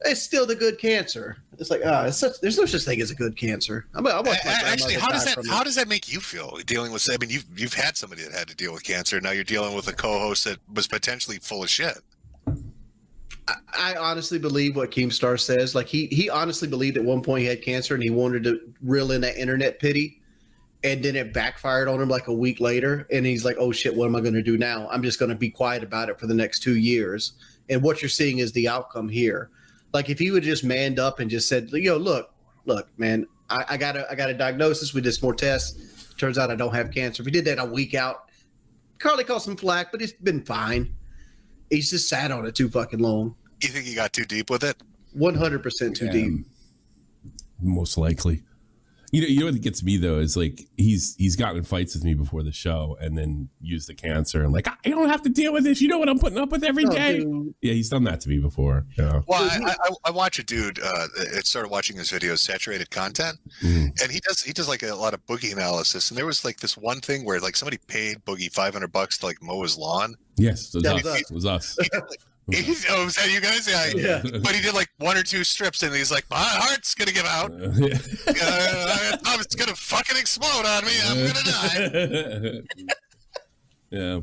It's still the good cancer. It's there's no such thing as a good cancer. Actually, how does that make you feel dealing with? I mean, you've had somebody that had to deal with cancer. Now you're dealing with a co-host that was potentially full of shit. I honestly believe what Keemstar says. He honestly believed at one point he had cancer and he wanted to reel in that internet pity, and then it backfired on him a week later. And he's like, "Oh shit, what am I going to do now? I'm just going to be quiet about it for the next 2 years." And what you're seeing is the outcome here. If he would have just manned up and just said, "Yo, look, man, I got a diagnosis. We did some more tests. Turns out I don't have cancer." If he did that a week out, Carly caught some flack, but it's been fine. He's just sat on it too fucking long. You think he got too deep with it? 100% too deep. Most likely. You know what gets me though is he's gotten in fights with me before the show and then used the cancer and I don't have to deal with this. You know what I'm putting up with every day. Dude. Yeah, he's done that to me before. Yeah. Well, I watch a dude. Started watching his videos, saturated content, and he does a lot of Boogie analysis. And there was this one thing where somebody paid Boogie $500 to mow his lawn. Yes, it was us. Oh, was that you guys? Yeah. But he did like 1 or 2 strips, and he's like, "My heart's gonna give out. It's gonna fucking explode on me. I'm gonna die." Yeah.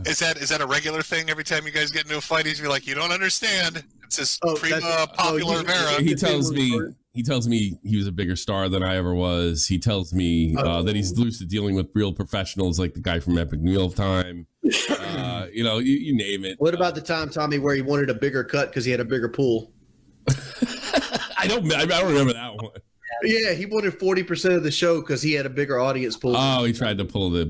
Is that a regular thing every time you guys get into a fight? He's be like, "You don't understand. It's this prima that's- popular Vera." He tells me he was a bigger star than I ever was. He tells me that he's used to dealing with real professionals like the guy from Epic Meal Time. You name it. What about the time, Tommy, where he wanted a bigger cut because he had a bigger pool? I don't remember that one. Yeah, he wanted 40% of the show because he had a bigger audience pool. Oh, he tried to pull the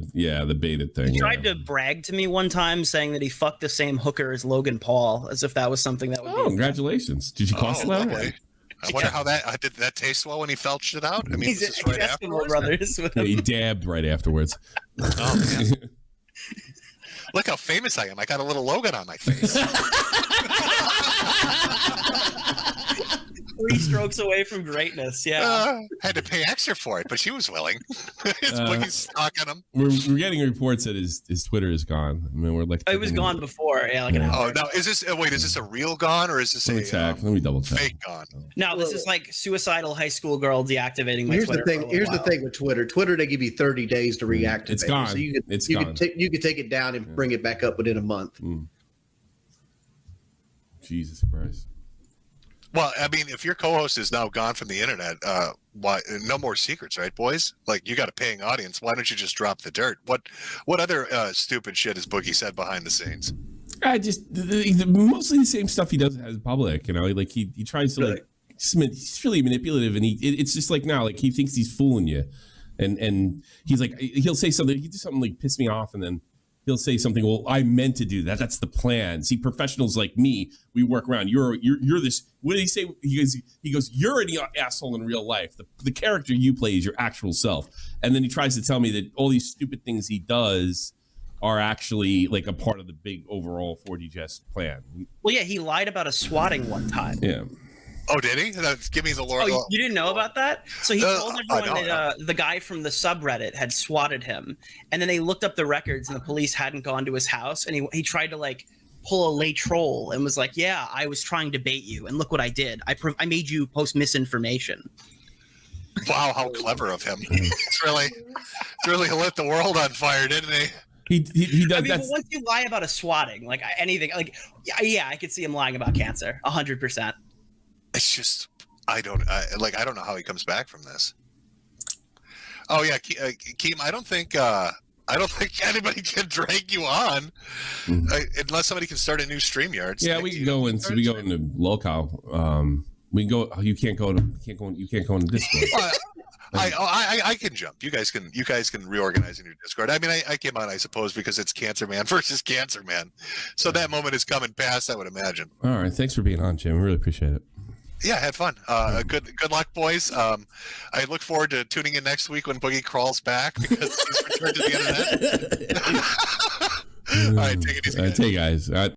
baited thing. He tried to brag to me one time saying that he fucked the same hooker as Logan Paul, as if that was something that would be. Oh, congratulations. Did you cost that? Lovely. I wonder how that did that taste well when he felched it out. I mean, He's this is right Eskimo afterwards. brothers with Yeah, him. he dabbed right afterwards. Oh, man. Look how famous I am. I got a little Logan on my face. 3 strokes away from greatness. Yeah. Had to pay extra for it, but she was willing. His Boogie's stalking him. We're getting reports that his Twitter is gone. I mean, we're like It was gone before. Yeah, like an hour. Oh, no. Is this a real gone or is this Let me check. Let me double check. fake gone? No, this is like suicidal high school girl deactivating my Here's Twitter. the thing. for a Here's the while. thing with Twitter. Twitter, they give you 30 days to reactivate. It's it. gone. So you It's could gone. take it down and bring it back up within a month. Jesus Christ. Well, I mean, if your co-host is now gone from the internet, why? No more secrets, right, boys? Like, you got a paying audience. Why don't you just drop the dirt? What other stupid shit has Boogie said behind the scenes? I just mostly the same stuff he does as public. Like he tries to like. He's really manipulative, and it's just like now, like he thinks he's fooling you, and he's like he'll say something. He do something like piss me off, and then he'll say something. Well, I meant to do that. That's the plan. See, professionals like me, we work around. You're this. What did he say? He goes. You're an asshole in real life. The character you play is your actual self. And then he tries to tell me that all these stupid things he does are actually like a part of the big overall 4DGS plan. Well, yeah, he lied about a swatting one time. Yeah. Oh, did he? Give me the lore. Oh, you didn't know about that? So he told everyone no. that the guy from the subreddit had swatted him, and then they looked up the records, and the police hadn't gone to his house, and he tried to like pull a lay troll and was like, "Yeah, I was trying to bait you, and look what I did. I made you post misinformation." Wow, how clever of him! It's really lit the world on fire, didn't he? He does. I mean, but once you lie about a swatting, like anything, like yeah, I could see him lying about cancer, 100%. It's just I don't know how he comes back from this. Oh yeah, Keem, I don't think anybody can drag you on unless somebody can start a new StreamYard. Yeah, we can go into lolCow. We can go. You can't go into Discord. Well, I can jump. You guys can reorganize in your Discord. I mean, I came on, I suppose, because it's Cancer Man versus Cancer Man. So that moment is coming past, I would imagine. All right, thanks for being on, Jim. I really appreciate it. Yeah, had fun. Good luck, boys. I look forward to tuning in next week when Boogie crawls back because he's returned to the internet. All right, take it easy. Take guys.